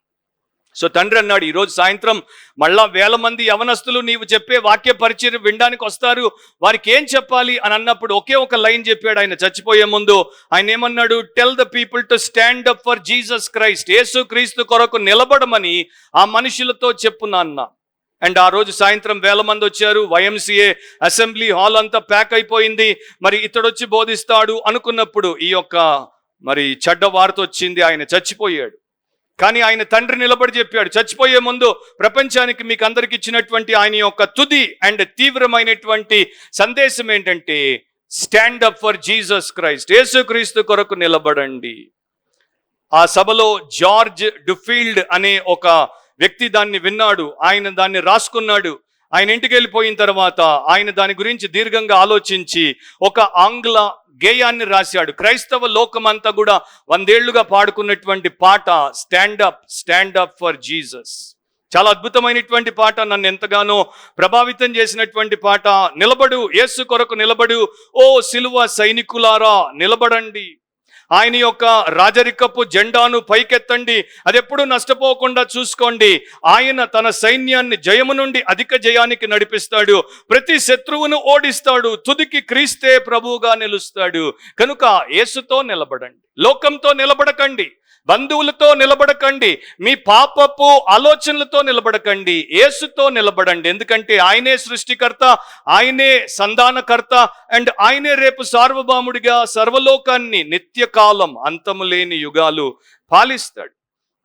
సో తండ్రి అన్నాడు, ఈరోజు సాయంత్రం మళ్ళా 1000 మంది యవనస్తులు నీవు చెప్పే వాక్య పరిచయం వినడానికి వస్తారు, వారికి ఏం చెప్పాలి అని అన్నప్పుడు ఒకే ఒక లైన్ చెప్పాడు ఆయన చచ్చిపోయే ముందు. ఆయన ఏమన్నాడు? Tell the people to stand up for Jesus Christ. యేసు క్రీస్తు కొరకు నిలబడమని ఆ మనుషులతో చెప్పు నాన్న. అండ్ ఆ రోజు సాయంత్రం 1000 మంది వచ్చారు. YMCA అసెంబ్లీ హాల్ అంతా ప్యాక్ అయిపోయింది. మరి ఇతడొచ్చి బోధిస్తాడు అనుకున్నప్పుడు ఈ యొక్క మరి చెడ్డ వార్త వచ్చింది, ఆయన చచ్చిపోయాడు. కానీ ఆయన తండ్రి నిలబడి చెప్పాడు, చచ్చిపోయే ముందు ప్రపంచానికి మీకు అందరికి ఇచ్చినటువంటి ఆయన యొక్క తుది అండ్ తీవ్రమైనటువంటి సందేశం ఏంటంటే, stand up for Jesus Christ. యేసుక్రీస్తు కొరకు నిలబడండి. ఆ సభలో జార్జ్ డుఫీల్డ్ అనే ఒక వ్యక్తి దాన్ని విన్నాడు. ఆయన దాన్ని రాసుకున్నాడు. ఆయన ఇంటికి వెళ్ళిపోయిన తర్వాత ఆయన దాని గురించి దీర్ఘంగా ఆలోచించి ఒక ఆంగ్ల గేయాన్ని రాశాడు. క్రైస్తవ లోకమంతా కూడా 100 ఏళ్లుగా పాడుకున్నటువంటి పాట స్టాండ్ అప్ ఫర్ జీసస్. చాలా అద్భుతమైనటువంటి పాట, నన్ను ఎంతగానో ప్రభావితం చేసినటువంటి పాట. నిలబడు, యేసు కొరకు నిలబడు, ఓ సిలువ సైనికులారా నిలబడండి. ఆయన యొక్క రాజరికపు జెండాను పైకెత్తండి, అది ఎప్పుడూ నష్టపోకుండా చూసుకోండి. ఆయన తన సైన్యాన్ని జయము నుండి అధిక జయానికి నడిపిస్తాడు, ప్రతి శత్రువును ఓడిస్తాడు, తుదికి క్రీస్తే ప్రభువుగా నిలుస్తాడు. కనుక యేసుతో నిలబడండి, లోకంతో నిలబడకండి, బంధువులతో నిలబడకండి, మీ పాపపు ఆలోచనలతో నిలబడకండి, యేసుతో నిలబడండి. ఎందుకంటే ఆయనే సృష్టికర్త, ఆయనే సంధానకర్త అండ్ ఆయనే రేపు సార్వభౌముడిగా సర్వలోకాన్ని నిత్యకాలం అంతము లేని యుగాలు పాలిస్తాడు.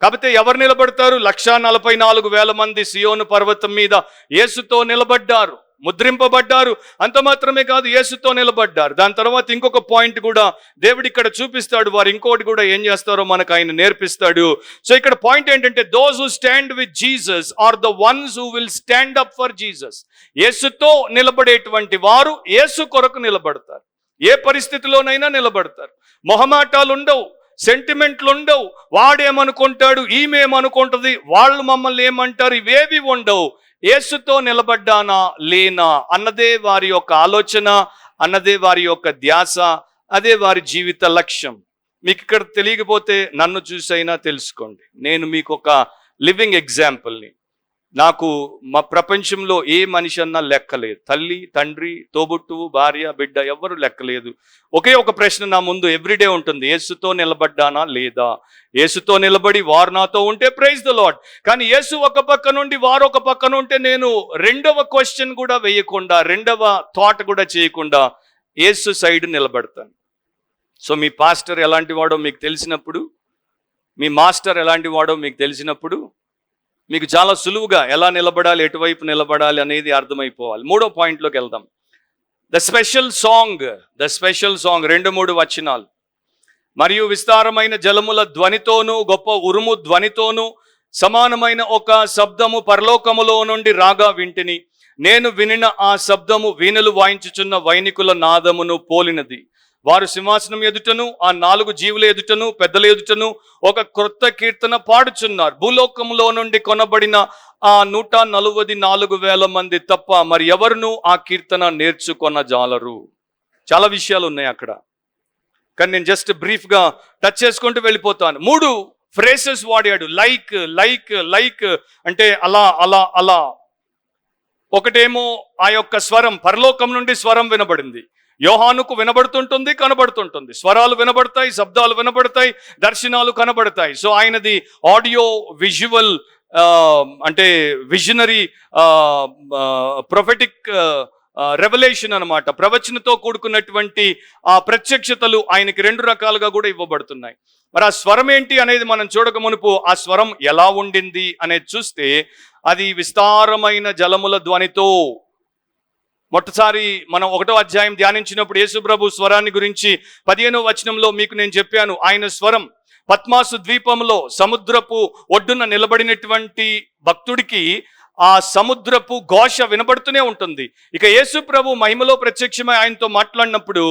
కాబట్టి ఎవరు నిలబడతారు? 1,44,000 మంది సియోను పర్వతం మీద యేసుతో నిలబడ్డారు, ముద్రింపబడ్డారు. అంత మాత్రమే కాదు, యేసుతో నిలబడ్డారు. దాని తర్వాత ఇంకొక పాయింట్ కూడా దేవుడు ఇక్కడ చూపిస్తాడు. వారు ఇంకోటి కూడా ఏం చేస్తారో మనకు ఆయన నేర్పిస్తాడు. సో ఇక్కడ పాయింట్ ఏంటంటే, those who stand with Jesus are the ones who will stand up for Jesus. యేసుతో నిలబడేటువంటి వారు యేసు కొరకు నిలబడతారు, ఏ పరిస్థితిలోనైనా నిలబడతారు. మొహమాటాలు ఉండవు, సెంటిమెంట్లు ఉండవు, వాడేమనుకుంటాడు, ఈమెమనుకుంటుంది, వాళ్ళు మమ్మల్ని ఏమంటారు, ఇవేవి ఉండవు. యేసుతో నిలబడ్డానా లేనా అన్నదే వారి యొక్క ఆలోచన, అన్నదే వారి యొక్క ధ్యాస, అదే వారి జీవిత లక్ష్యం. మీకు ఇక్కడ తెలియకపోతే నన్ను చూసైనా తెలుసుకోండి. నేను మీకు ఒక లివింగ్ ఎగ్జాంపుల్ని. నాకు మా ప్రపంచంలో ఏ మనిషి అన్నా లెక్కలేదు. తల్లి, తండ్రి, తోబుట్టువు, భార్య, బిడ్డ ఎవ్వరు లెక్కలేదు. ఒకే ఒక ప్రశ్న నా ముందు ఎవ్రీడే ఉంటుంది, యేసుతో నిలబడ్డానా లేదా? యేసుతో నిలబడి వారు నాతో ఉంటే ప్రైజ్ ద లార్డ్. కానీ యేసు ఒక పక్క నుండి వారు ఒక పక్కన ఉంటే నేను రెండవ క్వశ్చన్ కూడా వేయకుండా, రెండవ థాట్ కూడా చేయకుండా యేసు సైడ్ నిలబడతాను. సో మీ పాస్టర్ ఎలాంటి వాడో మీకు తెలిసినప్పుడు, మీ మాస్టర్ ఎలాంటి వాడో మీకు తెలిసినప్పుడు, మీకు చాలా సులువుగా ఎలా నిలబడాలి, ఎటువైపు నిలబడాలి అనేది అర్థమైపోవాలి. 3వ పాయింట్లోకి వెళ్దాం. ద స్పెషల్ సాంగ్ 2-3 వచనాలు. మరియు విస్తారమైన జలముల ధ్వనితోనూ గొప్ప ఉరుము ధ్వనితోనూ సమానమైన ఒక శబ్దము పరలోకములో నుండి రాగా వింటిని. నేను వినిన ఆ శబ్దము వీణలు వాయించుచున్న వైనికుల నాదమును పోలినది. వారు సింహాసనం ఎదుటను ఆ 4 జీవుల ఎదుటను పెద్దల ఎదుటను ఒక క్రొత్త కీర్తన పాడుచున్నారు. భూలోకంలో నుండి కొనబడిన ఆ 144,000 మంది తప్ప మరి ఎవరును ఆ కీర్తన నేర్చుకొన జాలరు. చాలా విషయాలు ఉన్నాయి అక్కడ, కానీ నేను జస్ట్ బ్రీఫ్గా టచ్ చేసుకుంటూ వెళ్ళిపోతాను. 3 ఫ్రేసెస్ వాడాడు. లైక్ లైక్ లైక్ అంటే అలా అలా అలా. ఒకటేమో ఆ యొక్క స్వరం, పరలోకం నుండి స్వరం వినబడింది. యోహానుకు వినబడుతుంటుంది, కనబడుతుంటుంది. స్వరాలు వినబడతాయి, శబ్దాలు వినబడతాయి, దర్శనాలు కనబడతాయి. సో ఆయనది ఆడియో విజువల్ అంటే విజనరీ ప్రొఫెటిక్ రెవల్యూషన్ అన్నమాట. ప్రవచనతో కూడుకున్నటువంటి ఆ ప్రత్యక్షతలు ఆయనకి 2 రకాలుగా కూడా ఇవ్వబడుతున్నాయి. మరి ఆ స్వరం ఏంటి అనేది మనం చూడక మునుపు ఆ స్వరం ఎలా ఉండింది అనేది చూస్తే అది విస్తారమైన జలముల ధ్వనితో. మొట్టసారి మనం 1వ అధ్యాయం ధ్యానించినప్పుడు యేసుప్రభు స్వరాన్ని గురించి 15వ వచనంలో మీకు నేను చెప్పాను. ఆయన స్వరం పద్మాసు ద్వీపంలో సముద్రపు ఒడ్డున నిలబడినటువంటి భక్తుడికి ఆ సముద్రపు ఘోష వినబడుతూనే ఉంటుంది. ఇక యేసు ప్రభు మహిమలో ప్రత్యక్షమై ఆయనతో మాట్లాడినప్పుడు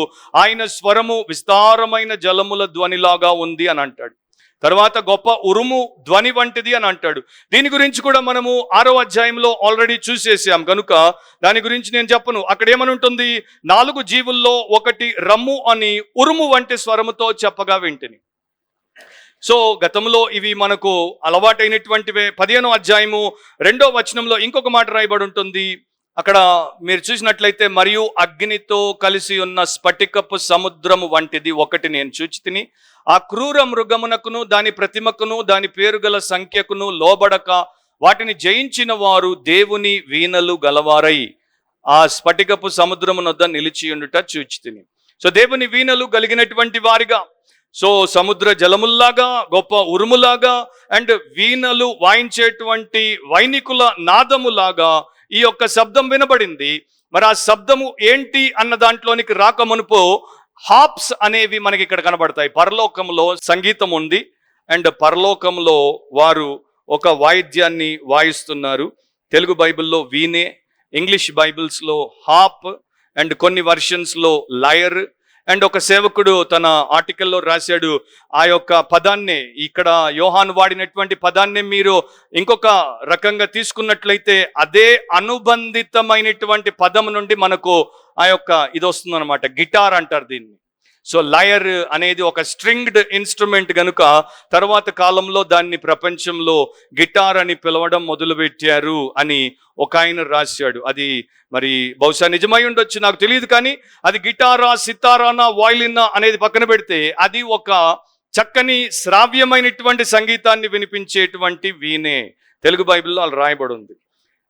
ఆయన స్వరము విస్తారమైన జలముల ధ్వనిలాగా ఉంది అని అంటాడు. తర్వాత గొప్ప ఉరుము ధ్వని వంటిది అని అంటాడు. దీని గురించి కూడా మనము 6వ అధ్యాయంలో ఆల్రెడీ చూసేసాం కనుక దాని గురించి నేను చెప్పను. అక్కడ ఏమని ఉంటుంది, 4 జీవుల్లో ఒకటి రమ్ము అని ఉరుము వంటి స్వరముతో చెప్పగా వింటిని. సో గతంలో ఇవి మనకు అలవాటైనటువంటివే. 15వ అధ్యాయము 2వ వచనంలో ఇంకొక మాట రాయబడి ఉంటుంది. అక్కడ మీరు చూసినట్లయితే, మరియు అగ్నితో కలిసి ఉన్న స్ఫటికపు సముద్రము వంటిది ఒకటి నేను చూచి తిని, ఆ క్రూర మృగమునకును దాని ప్రతిమకును దాని పేరుగల సంఖ్యకును లోబడక వాటిని జయించిన వారు దేవుని వీణలు గలవారై ఆ స్ఫటికపు సముద్రమునొద్ద నిలిచి ఉండుట చూచి తిని. సో దేవుని వీణలు కలిగినటువంటి వారిగా, సో సముద్ర జలముల్లాగా, గొప్ప ఉరుములాగా అండ్ వీణలు వాయించేటువంటి వైనికుల నాదములాగా ఈ యొక్క శబ్దం వినబడింది. మరి ఆ శబ్దము ఏంటి అన్న దాంట్లోనికి రాక మునుపు హాప్స్ అనేవి మనకి ఇక్కడ కనబడతాయి. పరలోకంలో సంగీతం ఉంది అండ్ పరలోకంలో వారు ఒక వాయిద్యాన్ని వాయిస్తున్నారు. తెలుగు బైబిల్లో వీణే, ఇంగ్లీష్ బైబిల్స్లో హాప్ అండ్ కొన్ని వర్షన్స్లో లయర్. అండ్ ఒక సేవకుడు తన ఆర్టికల్లో రాశాడు, ఆ యొక్క పదాన్నే, ఇక్కడ యోహాను వాడినటువంటి పదాన్నే మీరు ఇంకొక రకంగా తీసుకున్నట్లయితే అదే అనుబంధితమైనటువంటి పదం నుండి మనకు ఆ యొక్క ఇది వస్తుంది అనమాట. గిటార్ అంటారు దీన్ని. సో లయర్ అనేది ఒక స్ట్రింగ్డ్ ఇన్స్ట్రుమెంట్ కనుక తర్వాత కాలంలో దాన్ని ప్రపంచంలో గిటార్ అని పిలవడం మొదలుపెట్టారు అని ఒక ఆయన రాశాడు. అది మరి బహుశా నిజమై ఉండొచ్చు, నాకు తెలియదు. కానీ అది గిటారా, సితారానా, వాయిలినా అనేది పక్కన పెడితే అది ఒక చక్కని శ్రావ్యమైనటువంటి సంగీతాన్ని వినిపించేటువంటి వీణే. తెలుగు బైబిల్లో అలా రాయబడి ఉంది.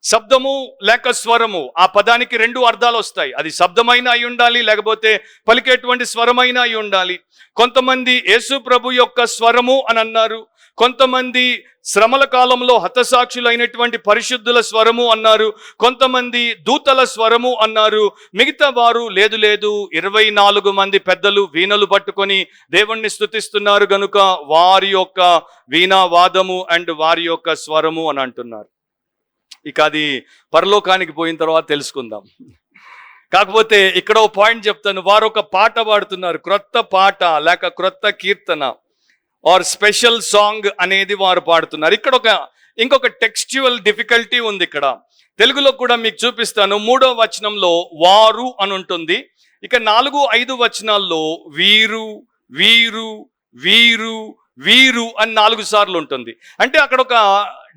శబ్దము లేక స్వరము, ఆ పదానికి 2 అర్థాలు వస్తాయి. అది శబ్దమైన అయి ఉండాలి, లేకపోతే పలికేటువంటి స్వరమైన అయి ఉండాలి. కొంతమంది యేసు ప్రభు యొక్క స్వరము అని అన్నారు, కొంతమంది శ్రమల కాలంలో హతసాక్షులైనటువంటి పరిశుద్ధుల స్వరము అన్నారు, కొంతమంది దూతల స్వరము అన్నారు. మిగతా వారు లేదు లేదు 24 మంది పెద్దలు వీణలు పట్టుకొని దేవుణ్ణి స్తుతిస్తున్నారు గనుక వారి యొక్క వీణావాదము అండ్ వారి యొక్క స్వరము అని అంటున్నారు. ఇక అది పరలోకానికి పోయిన తర్వాత తెలుసుకుందాం. కాకపోతే ఇక్కడ ఒక పాయింట్ చెప్తాను. వారు ఒక పాట పాడుతున్నారు, క్రొత్త పాట లేక క్రొత్త కీర్తన ఆర్ స్పెషల్ సాంగ్ అనేది వారు పాడుతున్నారు. ఇక్కడ ఇంకొక టెక్స్చువల్ డిఫికల్టీ ఉంది. ఇక్కడ తెలుగులో కూడా మీకు చూపిస్తాను. 3వ వచనంలో వారు అని ఉంటుంది. ఇక 4, 5 వచనాల్లో వీరు వీరు వీరు వీరు అని 4 సార్లు ఉంటుంది. అంటే అక్కడ ఒక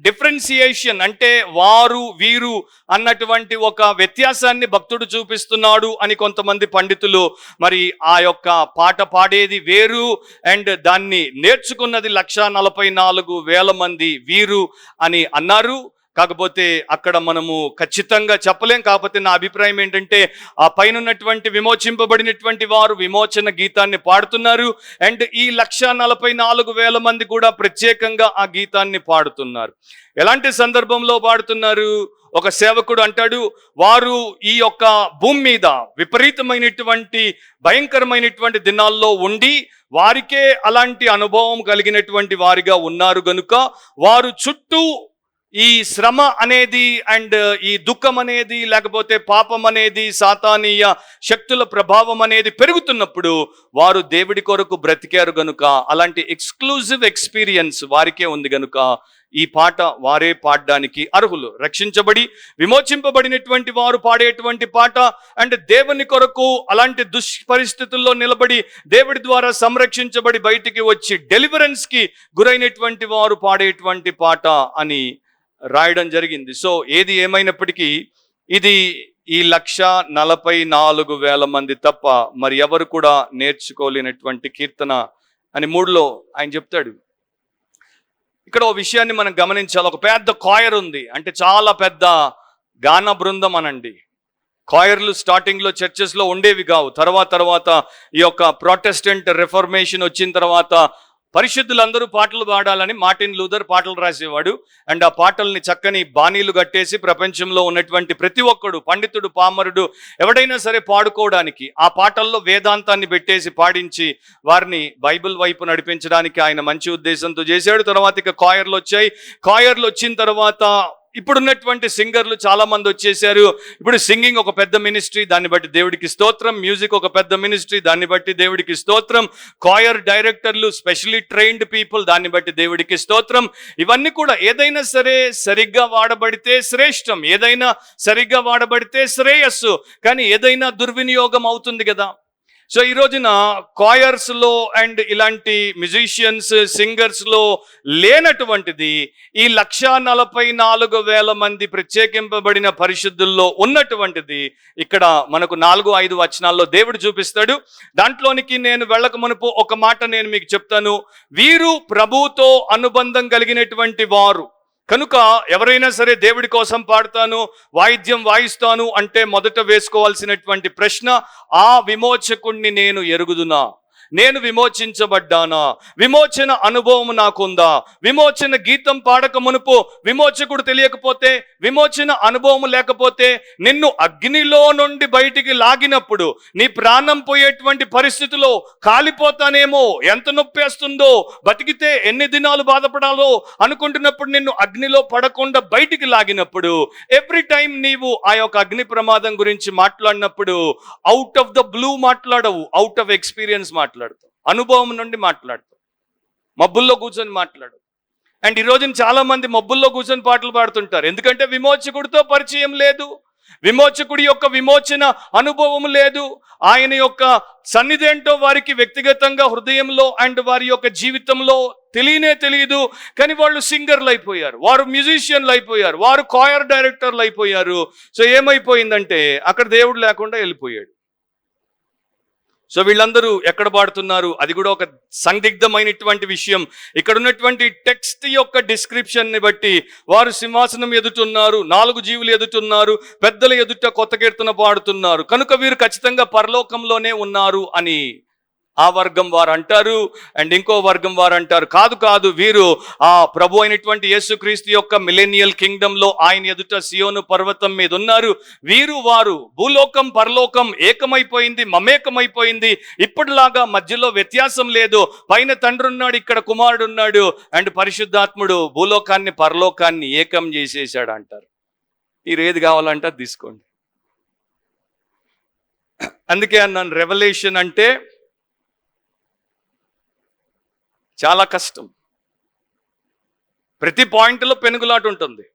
డిఫరెన్సియేషన్, అంటే వారు వీరు అన్నటువంటి ఒక వ్యత్యాసాన్ని భక్తుడు చూపిస్తున్నాడు అని కొంతమంది పండితులు, మరి ఆ యొక్క పాట పాడేది వేరు అండ్ దాన్ని నేర్చుకున్నది 144,000 మంది వీరు అని అన్నారు. కాకపోతే అక్కడ మనము ఖచ్చితంగా చెప్పలేం. కాకపోతే నా అభిప్రాయం ఏంటంటే ఆ పైన ఉన్నటువంటి విమోచింపబడినటువంటి వారు విమోచన గీతాన్ని పాడుతున్నారు అండ్ ఈ 144,000 మంది కూడా ప్రత్యేకంగా ఆ గీతాన్ని పాడుతున్నారు. ఎలాంటి సందర్భంలో పాడుతున్నారు? ఒక సేవకుడు అంటాడు, వారు ఈ యొక్క భూమి మీద విపరీతమైనటువంటి భయంకరమైనటువంటి దినాల్లో ఉండి వారికే అలాంటి అనుభవం కలిగినటువంటి వారిగా ఉన్నారు గనుక వారు చుట్టూ ఈ శ్రమ అనేది అండ్ ఈ దుఃఖం అనేది లేకపోతే పాపం అనేది సాతానీయ శక్తుల ప్రభావం అనేది పెరుగుతున్నప్పుడు వారు దేవుడి కొరకు బ్రతికారు గనుక, అలాంటి ఎక్స్క్లూజివ్ ఎక్స్పీరియన్స్ వారికే ఉంది గనుక ఈ పాట వారే పాడడానికి అర్హులు. రక్షించబడి విమోచింపబడినటువంటి వారు పాడేటువంటి పాట అండ్ దేవుని కొరకు అలాంటి దుష్పరిస్థితుల్లో నిలబడి దేవుడి ద్వారా సంరక్షించబడి బయటికి వచ్చి డెలివరెన్స్కి గురైనటువంటి వారు పాడేటువంటి పాట అని రాయడం జరిగింది. సో ఏది ఏమైనప్పటికీ ఇది ఈ 1,44,000 మంది తప్ప మరి ఎవరు కూడా నేర్చుకోలేనటువంటి కీర్తన అని 3లో ఆయన చెప్తాడు. ఇక్కడ ఓ విషయాన్ని మనం గమనించాలి. ఒక పెద్ద కాయర్ ఉంది, అంటే చాలా పెద్ద గాన బృందం అనండి. కాయర్లు స్టార్టింగ్లో చర్చెస్లో ఉండేవి కావు. తర్వాత ఈ యొక్క ప్రొటెస్టెంట్ రిఫర్మేషన్ వచ్చిన తర్వాత పరిశుద్ధులందరూ పాటలు పాడాలని మార్టిన్ లూథర్ పాటలు రాసేవాడు. అండ్ ఆ పాటల్ని చక్కని బాణీలు కట్టేసి ప్రపంచంలో ఉన్నటువంటి ప్రతి ఒక్కడు, పండితుడు పామరుడు ఎవడైనా సరే పాడుకోవడానికి ఆ పాటల్లో వేదాంతాన్ని పెట్టేసి పాడించి వారిని బైబిల్ వైపు నడిపించడానికి ఆయన మంచి ఉద్దేశంతో చేశాడు. తర్వాత ఇక కాయర్లు వచ్చాయి. కాయర్లు వచ్చిన తర్వాత ఇప్పుడున్నటువంటి సింగర్లు చాలా మంది వచ్చేసారు. ఇప్పుడు సింగింగ్ ఒక పెద్ద మినిస్ట్రీ, దాన్ని బట్టి దేవుడికి స్తోత్రం. మ్యూజిక్ ఒక పెద్ద మినిస్ట్రీ, దాన్ని బట్టి దేవుడికి స్తోత్రం. కాయర్ డైరెక్టర్లు, స్పెషల్లీ ట్రైన్డ్ పీపుల్, దాన్ని బట్టి దేవుడికి స్తోత్రం. ఇవన్నీ కూడా ఏదైనా సరే సరిగ్గా వాడబడితే శ్రేష్టం, ఏదైనా సరిగ్గా వాడబడితే శ్రేయస్సు. కానీ ఏదైనా దుర్వినియోగం అవుతుంది కదా. సో ఈ రోజున కాయర్స్లో అండ్ ఇలాంటి మ్యూజిషియన్స్ సింగర్స్లో లేనటువంటిది ఈ 1,44,000 మంది ప్రత్యేకింపబడిన పరిశుద్ధుల్లో ఉన్నటువంటిది ఇక్కడ మనకు 4-5 వచనాల్లో దేవుడు చూపిస్తాడు. దాంట్లోనికి నేను వెళ్ళక మునుపు ఒక మాట నేను మీకు చెప్తాను. వీరు ప్రభువుతో అనుబంధం కలిగినటువంటి వారు కనుక ఎవరైనా సరే దేవుడి కోసం పాడతాను, వాయిద్యం వాయిస్తాను అంటే మొదట వేసుకోవాల్సినటువంటి ప్రశ్న, ఆ విమోచకుణ్ణి నేను ఎరుగుదునా? నేను విమోచించబడ్డానా? విమోచన అనుభవం నాకుందా? విమోచన గీతం పాడక మునుపు విమోచకుడు తెలియకపోతే, విమోచన అనుభవం లేకపోతే, నిన్ను అగ్నిలో నుండి బయటికి లాగినప్పుడు నీ ప్రాణం పోయేటువంటి పరిస్థితిలో కాలిపోతానేమో, ఎంత నొప్పేస్తుందో, బతికితే ఎన్ని దినాలు బాధపడాలో అనుకుంటున్నప్పుడు నిన్ను అగ్నిలో పడకుండా బయటికి లాగినప్పుడు, ఎవ్రీ టైం నీవు ఆ యొక్క అగ్ని ప్రమాదం గురించి మాట్లాడినప్పుడు అవుట్ ఆఫ్ ద బ్లూ మాట్లాడవు, అవుట్ ఆఫ్ ఎక్స్పీరియన్స్ మాట్లాడతావు, అనుభవం నుండి మాట్లాడతావు, మబ్బుల్లో కూర్చొని మాట్లాడు. అండ్ ఈ రోజున చాలా మంది మబ్బుల్లో కూర్చొని పాటలు పాడుతుంటారు. ఎందుకంటే విమోచకుడితో పరిచయం లేదు, విమోచకుడి యొక్క విమోచన అనుభవం లేదు, ఆయన యొక్క సన్నిధి ఏంటో వారికి వ్యక్తిగతంగా హృదయంలో అండ్ వారి యొక్క జీవితంలో తెలియదు. కానీ వాళ్ళు సింగర్లు అయిపోయారు, వారు మ్యూజిషియన్లు అయిపోయారు, వారు కాయర్ డైరెక్టర్లు అయిపోయారు. సో ఏమైపోయిందంటే అక్కడ దేవుడు లేకుండా వెళ్ళిపోయాడు. సో వీళ్ళందరూ ఎక్కడ పాడుతున్నారు? అది కూడా ఒక సందిగ్ధమైనటువంటి విషయం. ఇక్కడ ఉన్నటువంటి టెక్స్ట్ యొక్క డిస్క్రిప్షన్ని బట్టి వారు సింహాసనం ఎదుటున్నారు, 4 జీవులు ఎదుటున్నారు, పెద్దల ఎదుట కొత్త కీర్తన పాడుతున్నారు, కనుక వీరు ఖచ్చితంగా పరలోకంలోనే ఉన్నారు అని ఆ వర్గం వారు అంటారు. అండ్ ఇంకో వర్గం వారు అంటారు, కాదు వీరు ఆ ప్రభు అయినటువంటి యేసుక్రీస్తు యొక్క మిలేనియల్ కింగ్డంలో ఆయన ఎదుట సియోను పర్వతం మీద ఉన్నారు. వారు భూలోకం పరలోకం ఏకమైపోయింది, మమేకమైపోయింది. ఇప్పటిలాగా మధ్యలో వ్యత్యాసం లేదు. పైన తండ్రి ఉన్నాడు, ఇక్కడ కుమారుడు ఉన్నాడు, అండ్ పరిశుద్ధాత్ముడు భూలోకాన్ని పరలోకాన్ని ఏకం చేసేసాడు అంటారు. మీరు ఏది కావాలంటే తీసుకోండి. అందుకే అన్నాను, రెవల్యూషన్ అంటే చాలా కష్టం. ప్రతి పాయింట్లో పెనుగులాట ఉంటుంది,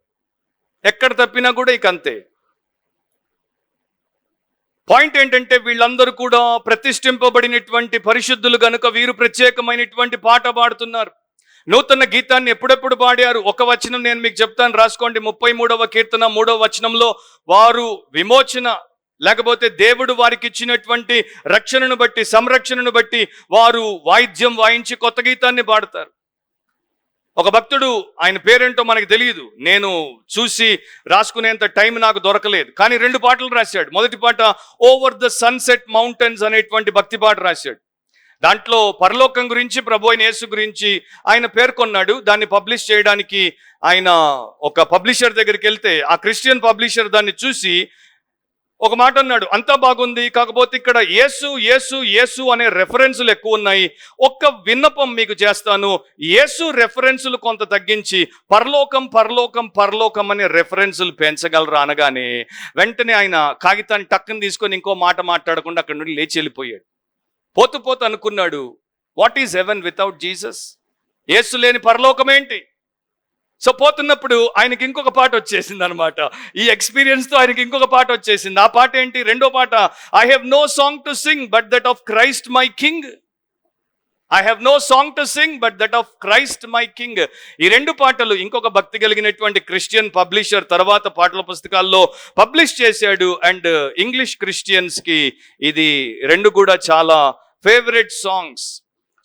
ఎక్కడ తప్పినా కూడా ఇక అంతే. పాయింట్ ఏంటంటే వీళ్ళందరూ కూడా ప్రతిష్ఠింపబడినటువంటి పరిశుద్ధులు గనుక వీరు ప్రత్యేకమైనటువంటి పాట పాడుతున్నారు. నూతన గీతాన్ని ఎప్పుడెప్పుడు పాడారు? ఒక వచనం నేను మీకు చెప్తాను, రాసుకోండి. 33వ కీర్తన 3వ వచనంలో వారు విమోచన లేకపోతే దేవుడు వారికి ఇచ్చినటువంటి రక్షణను బట్టి, సంరక్షణను బట్టి వారు వాయిద్యం వాయించి కొత్త గీతాన్ని పాడతారు. ఒక భక్తుడు, ఆయన పేరేంటో మనకు తెలియదు, నేను చూసి రాసుకునేంత టైం నాకు దొరకలేదు, కానీ 2 పాటలు రాశాడు. మొదటి పాట ఓవర్ ద సన్సెట్ మౌంటైన్స్ అనేటువంటి భక్తి పాట రాశాడు. దాంట్లో పరలోకం గురించి, ప్రభు అయిన యేసు గురించి ఆయన పేర్కొన్నాడు. దాన్ని పబ్లిష్ చేయడానికి ఆయన ఒక పబ్లిషర్ దగ్గరికి వెళ్తే ఆ క్రిస్టియన్ పబ్లిషర్ దాన్ని చూసి ఒక మాట అన్నాడు, అంతా బాగుంది, కాకపోతే ఇక్కడ యేసు యేసు యేసు అనే రెఫరెన్సులు ఎక్కువ ఉన్నాయి. ఒక్క విన్నపం మీకు చేస్తాను, యేసు రెఫరెన్సులు కొంత తగ్గించి పరలోకం పరలోకం పరలోకం అనే రెఫరెన్సులు పెంచగలరా అనగానే వెంటనే ఆయన కాగితాన్ని టక్కుని తీసుకొని ఇంకో మాట మాట్లాడకుండా అక్కడి నుండి లేచి వెళ్ళిపోయాడు. పోతూ పోతూ అనుకున్నాడు, what is heaven without Jesus? యేసు లేని పరలోకం ఏంటి? సో పోతున్నప్పుడు ఆయనకి ఇంకొక పాట వచ్చేసింది అనమాట. ఈ ఎక్స్పీరియన్స్తో ఆయనకి ఇంకొక పాట వచ్చేసింది. ఆ పాట ఏంటి? రెండో పాట, I have no song to sing but that of Christ my king. I have no song to sing but that of Christ my king. ఈ రెండు పాటలు ఇంకొక భక్తి కలిగినటువంటి క్రిస్టియన్ పబ్లిషర్ తర్వాత పాటల పుస్తకాల్లో పబ్లిష్ చేశాడు. అండ్ ఇంగ్లీష్ క్రిస్టియన్స్కి ఇది రెండు కూడా చాలా ఫేవరెట్ సాంగ్స్.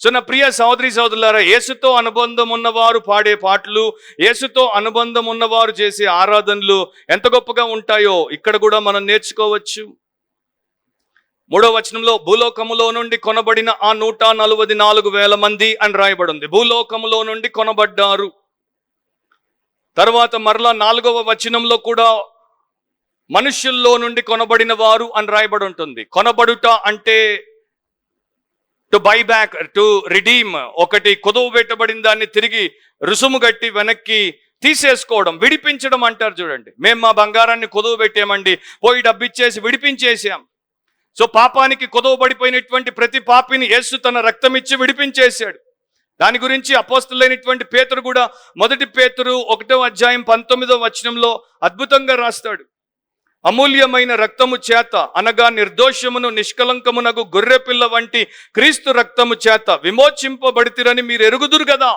సో నా ప్రియ సహోదరి సహోదరులారా, యేసుతో అనుబంధం ఉన్నవారు పాడే పాటలు, యేసుతో అనుబంధం ఉన్నవారు చేసే ఆరాధనలు ఎంత గొప్పగా ఉంటాయో ఇక్కడ కూడా మనం నేర్చుకోవచ్చు. 3వ వచనంలో భూలోకములో నుండి కొనబడిన ఆ 144,000 మంది అని రాయబడి ఉంది. భూలోకములో నుండి కొనబడ్డారు. తర్వాత మరలా 4వ వచనంలో కూడా మనుష్యుల్లో నుండి కొనబడిన వారు అని రాయబడి ఉంటుంది. కొనబడుట అంటే to buy back, to redeem. ఒకటి కొదువు పెట్టబడిన దాన్ని తిరిగి రుసుము కట్టి వెనక్కి తీసేసుకోవడం, విడిపించడం అంటారు చూడండి. మేము మా బంగారాన్ని కొదువు పెట్టామండి, పోయి డబ్బిచ్చేసి విడిపించేసాం. సో పాపానికి కొదువు పడిపోయినటువంటి ప్రతి పాపిని యేసు తన రక్తం ఇచ్చి విడిపించేశాడు. దాని గురించి అపోస్తలుడైనటువంటి పేతురు కూడా 1 పేతురు 1వ అధ్యాయం 19వ వచనంలో అద్భుతంగా రాస్తాడు. అమూల్యమైన రక్తము చేత అనగా నిర్దోషమును నిష్కలంకమునకు గొర్రెపిల్ల వంటి క్రీస్తు రక్తము చేత విమోచింపబడితిరని మీరు ఎరుగుదురు కదా.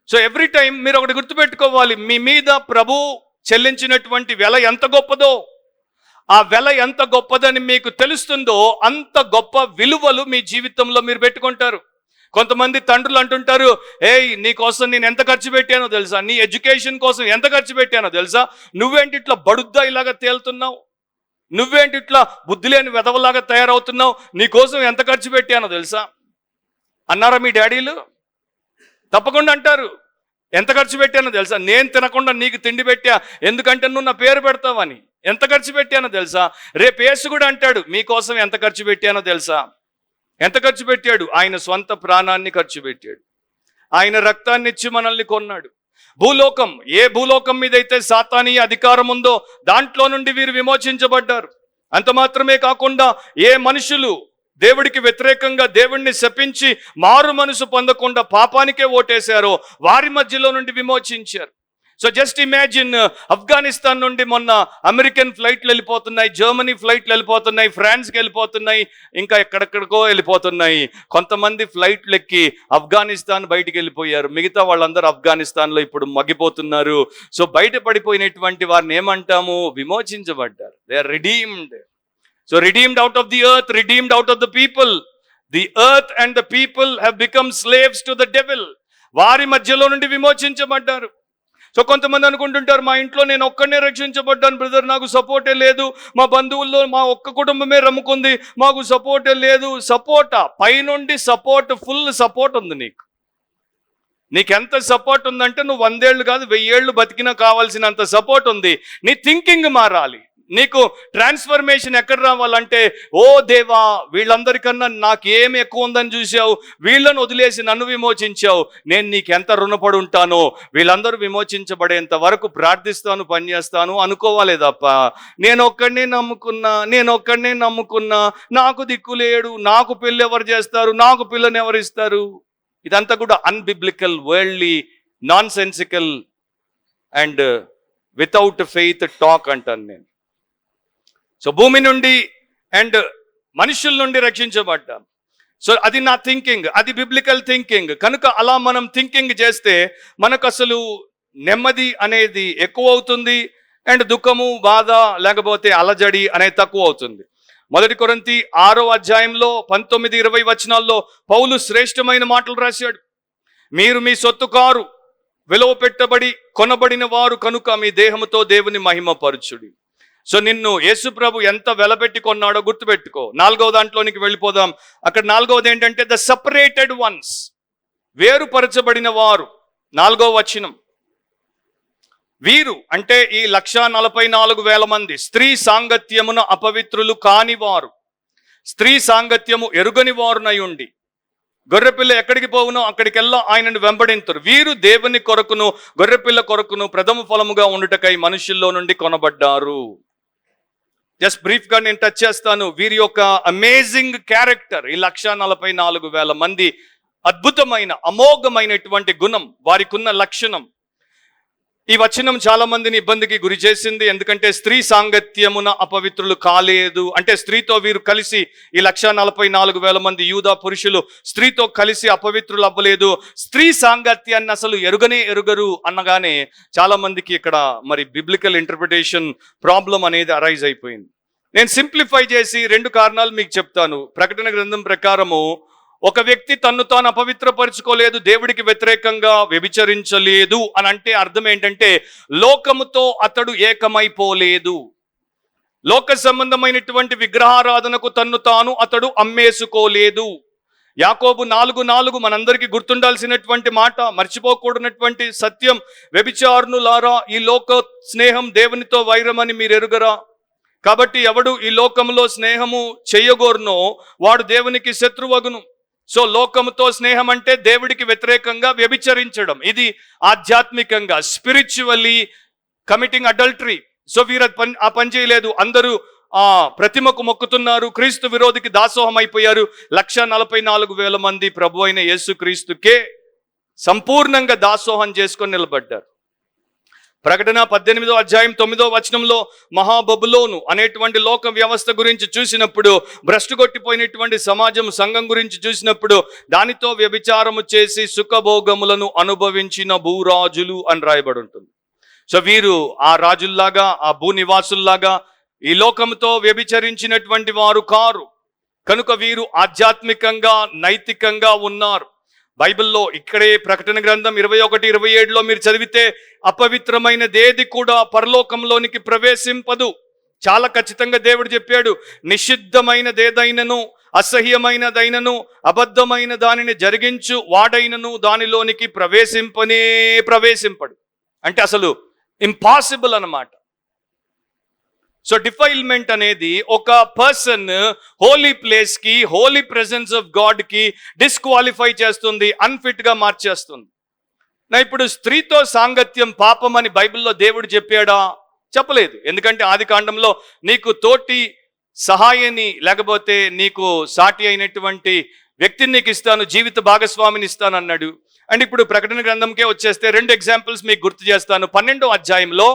సో ఎవ్రీ టైం మీరు ఒకటి గుర్తుపెట్టుకోవాలి, మీ మీద ప్రభు చెల్లించినటువంటి వెల ఎంత గొప్పదో, ఆ వెల ఎంత గొప్పదని మీకు తెలుస్తుందో అంత గొప్ప విలువలు మీ జీవితంలో మీరు పెట్టుకుంటారు. కొంతమంది తండ్రులు అంటుంటారు, ఏయ్ నీకోసం నేను ఎంత ఖర్చు పెట్టానో తెలుసా, నీ ఎడ్యుకేషన్ కోసం ఎంత ఖర్చు పెట్టానో తెలుసా, నువ్వేంటి ఇట్లా బడుద్దా ఇలాగా తేలుతున్నావు, నువ్వేంటి ఇట్లా బుద్ధి లేని వెధవలాగా తయారవుతున్నావు, నీకోసం ఎంత ఖర్చు పెట్టానో తెలుసా అన్నారా మీ డాడీలు? తప్పకుండా అంటారు. ఎంత ఖర్చు పెట్టానో తెలుసా? నేను తినకుండా నీకు తిండి పెట్టా, ఎందుకంటే నువ్వు నా పేరు పెడతావని. ఎంత ఖర్చు పెట్టానో తెలుసా? రేపు యేసు కూడా అంటాడు, మీకోసం ఎంత ఖర్చు పెట్టానో తెలుసా? ఎంత ఖర్చు పెట్టాడు? ఆయన స్వంత ప్రాణాన్ని ఖర్చు పెట్టాడు. ఆయన రక్తాన్ని ఇచ్చి మనల్ని కొన్నాడు. భూలోకం, ఏ భూలోకం మీద అయితే సాతానీయ అధికారం ఉందో దాంట్లో నుండి వీరు విమోచించబడ్డారు. అంత మాత్రమే కాకుండా ఏ మనుషులు దేవుడికి వ్యతిరేకంగా దేవుణ్ణి శపించి మారు మనసు పొందకుండా పాపానికే ఓటేశారో వారి మధ్యలో నుండి విమోచించారు. సో జస్ట్ ఇమాజిన్, ఆఫ్ఘనిస్తాన్ నుండి మొన్న అమెరికన్ ఫ్లైట్లు వెళ్ళిపోతున్నాయి, జర్మనీ ఫ్లైట్లు వెళ్ళిపోతున్నాయి, ఫ్రాన్స్కి వెళ్ళిపోతున్నాయి, ఇంకా ఎక్కడెక్కడికో వెళ్ళిపోతున్నాయి. కొంతమంది ఫ్లైట్లు ఎక్కి ఆఫ్ఘనిస్తాన్ బయటికి వెళ్ళిపోయారు, మిగతా వాళ్ళందరూ ఆఫ్ఘనిస్తాన్లో ఇప్పుడు మగ్గిపోతున్నారు. సో బయట పడిపోయినటువంటి వారిని ఏమంటాము? విమోచించబడ్డారు. They are redeemed. So redeemed out of the earth, redeemed out of the people. The earth and the people have become slaves to the devil. వారి మధ్యలో నుండి విమోచించబడ్డారు. సో కొంతమంది అనుకుంటుంటారు, మా ఇంట్లో నేను ఒక్కడనే రక్షించబడ్డాను బ్రదర్, నాకు సపోర్టే లేదు, మా బంధువుల్లో మా ఒక్క కుటుంబమే రమ్ముకుంది, మాకు సపోర్టే లేదు. సపోర్టా? పైనుండి సపోర్ట్, ఫుల్ సపోర్ట్ ఉంది నీకు. నీకెంత సపోర్ట్ ఉందంటే నువ్వు 100 ఏళ్ళు కాదు 1000 ఏళ్ళు బతికినా కావాల్సినంత సపోర్ట్ ఉంది. నీ థింకింగ్ మారాలి. నీకు ట్రాన్స్ఫర్మేషన్ ఎక్కడ రావాలంటే, ఓ దేవా వీళ్ళందరికన్నా నాకు ఏమి ఎక్కువ ఉందని చూసావు, వీళ్ళను వదిలేసి నన్ను విమోచించావు, నేను నీకు ఎంత రుణపడి ఉంటానో, వీళ్ళందరూ విమోచించబడేంత వరకు ప్రార్థిస్తాను, పనిచేస్తాను అనుకోవాలి తప్ప నేను ఒక్కడినే నమ్ముకున్నా, నాకు దిక్కులేడు, నాకు పెళ్ళి ఎవరు చేస్తారు, నాకు పిల్లని ఎవరు ఇస్తారు. ఇదంతా కూడా unbiblical, worldly, non sensical and without faith talk అంటాను నేను. సో భూమి నుండి అండ్ మనుషుల నుండి రక్షించబడ్డాం. సో అది నా థింకింగ్, అది బిబ్లికల్ థింకింగ్. కనుక అలా మనం థింకింగ్ చేస్తే మనకు అసలు నెమ్మది అనేది ఎక్కువ అవుతుంది అండ్ దుఃఖము, బాధ లేకపోతే అలజడి అనేది తక్కువ అవుతుంది. 1 కొరింథీ 6వ అధ్యాయంలో 19-20 వచనాల్లో పౌలు శ్రేష్టమైన మాటలు రాశాడు. మీరు మీ సొత్తు కారు, విలువ పెట్టబడి కొనబడిన వారు కనుక మీ దేహముతో దేవుని మహిమపరచుడి. సో నిన్ను యేసు ప్రభు ఎంత వెలపెట్టి కొన్నాడో గుర్తుపెట్టుకో. 4వ దాంట్లోనికి వెళ్ళిపోదాం. అక్కడ 4వది ఏంటంటే ద సపరేటెడ్ వన్స్, వేరుపరచబడిన వారు. 4వ వచనం, వీరు అంటే ఈ 1,44,000 మంది స్త్రీ సాంగత్యమున అపవిత్రులు కానివారు, స్త్రీ సాంగత్యము ఎరుగని వారునై ఉండి గొర్రెపిల్ల ఎక్కడికి పోవునో అక్కడికెల్లా ఆయనను వెంబడింతురు. వీరు దేవుని కొరకును గొర్రెపిల్ల కొరకును ప్రథమ ఫలముగా ఉండుటకై మనుషుల్లో నుండి కొనబడ్డారు. జస్ట్ బ్రీఫ్ గా నేను టచ్ చేస్తాను. వీరి యొక్క అమేజింగ్ క్యారెక్టర్, ఈ 1,44,000 మంది అద్భుతమైన అమోఘమైనటువంటి గుణం, వారికి ఉన్న లక్షణం. ఈ వచనం చాలా మందిని ఇబ్బందికి గురి చేసింది. ఎందుకంటే స్త్రీ సాంగత్యమున అపవిత్రులు కాలేదు అంటే స్త్రీతో వీరు కలిసి, ఈ 1,44,000 మంది యూదా పురుషులు స్త్రీతో కలిసి అపవిత్రులు అవ్వలేదు, స్త్రీ సాంగత్యాన్ని అసలు ఎరుగరు అనగానే చాలా మందికి ఇక్కడ మరి బిబ్లికల్ ఇంటర్ప్రిటేషన్ ప్రాబ్లం అనేది అరైజ్ అయిపోయింది. నేను సింప్లిఫై చేసి 2 కారణాలు మీకు చెప్తాను. ప్రకటన గ్రంథం ప్రకారము ఒక వ్యక్తి తన్ను తాను అపవిత్రపరుచుకోలేదు, దేవుడికి వ్యతిరేకంగా వ్యభిచరించలేదు అని అంటే అర్థం ఏంటంటే లోకముతో అతడు ఏకమైపోలేదు. లోక సంబంధమైనటువంటి విగ్రహారాధనకు తన్ను తాను అతడు అమ్మేసుకోలేదు. యాకోబు 4:4 మనందరికీ గుర్తుండాల్సినటువంటి మాట, మర్చిపోకూడనటువంటి సత్యం. వ్యభిచారులారా, ఈ లోక స్నేహం దేవునితో వైరమని మీరు ఎరుగరా? కాబట్టి ఎవడు ఈ లోకంలో స్నేహము చేయగోరునో వాడు దేవునికి శత్రువగును. సో లోకముతో స్నేహం అంటే దేవుడికి వ్యతిరేకంగా వ్యభిచరించడం. ఇది ఆధ్యాత్మికంగా స్పిరిచువల్లీ కమిటింగ్ అడల్టరీ. సో వీరు ఆ పని చేయలేదు. అందరూ ప్రతిమకు మొక్కుతున్నారు, క్రీస్తు విరోధికి దాసోహం అయిపోయారు. 1,44,000 మంది ప్రభు అయిన యేసు క్రీస్తుకే సంపూర్ణంగా దాసోహం చేసుకొని నిలబడ్డారు. ప్రకటన 18వ అధ్యాయం 9వ వచనంలో మహాబబులోను అనేటువంటి లోక వ్యవస్థ గురించి చూసినప్పుడు, భ్రష్టు కొట్టిపోయినటువంటి సమాజం సంఘం గురించి చూసినప్పుడు, దానితో వ్యభిచారము చేసి సుఖభోగములను అనుభవించిన భూరాజులు అని రాయబడి ఉంటుంది. సో వీరు ఆ రాజుల్లాగా, ఆ భూనివాసుల్లాగా ఈ లోకంతో వ్యభిచరించినటువంటి వారు కారు. కనుక వీరు ఆధ్యాత్మికంగా నైతికంగా ఉన్నారు. బైబిల్లో ఇక్కడే ప్రకటన గ్రంథం 21:27లో మీరు చదివితే అపవిత్రమైనదేది కూడా పరలోకంలోనికి ప్రవేశింపదు. చాలా ఖచ్చితంగా దేవుడు చెప్పాడు, నిషిద్ధమైనదేదైనను అసహ్యమైనదైనను అబద్ధమైన దానిని జరిగించు వాడైనను దానిలోనికి ప్రవేశింపడు. అంటే అసలు ఇంపాసిబుల్ అన్నమాట. సో డిఫైల్మెంట్ అనేది ఒక పర్సన్ హోలీ ప్లేస్ కి, హోలీ ప్రెజెన్స్ ఆఫ్ గాడ్ కి డిస్క్వాలిఫై చేస్తుంది, అన్ఫిట్ గా మార్చేస్తుంది. నా ఇప్పుడు స్త్రీతో సాంగత్యం పాపం అని బైబిల్లో దేవుడు చెప్పాడా? చెప్పలేదు. ఎందుకంటే ఆది కాండంలో నీకు తోటి సహాయని లేకపోతే నీకు సాటి అయినటువంటి వ్యక్తిని నీకు ఇస్తాను, జీవిత భాగస్వామిని ఇస్తాను అన్నాడు. అండ్ ఇప్పుడు ప్రకటన గ్రంథంకే వచ్చేస్తే 2 ఎగ్జాంపుల్స్ మీకు గుర్తు చేస్తాను. 12వ అధ్యాయంలో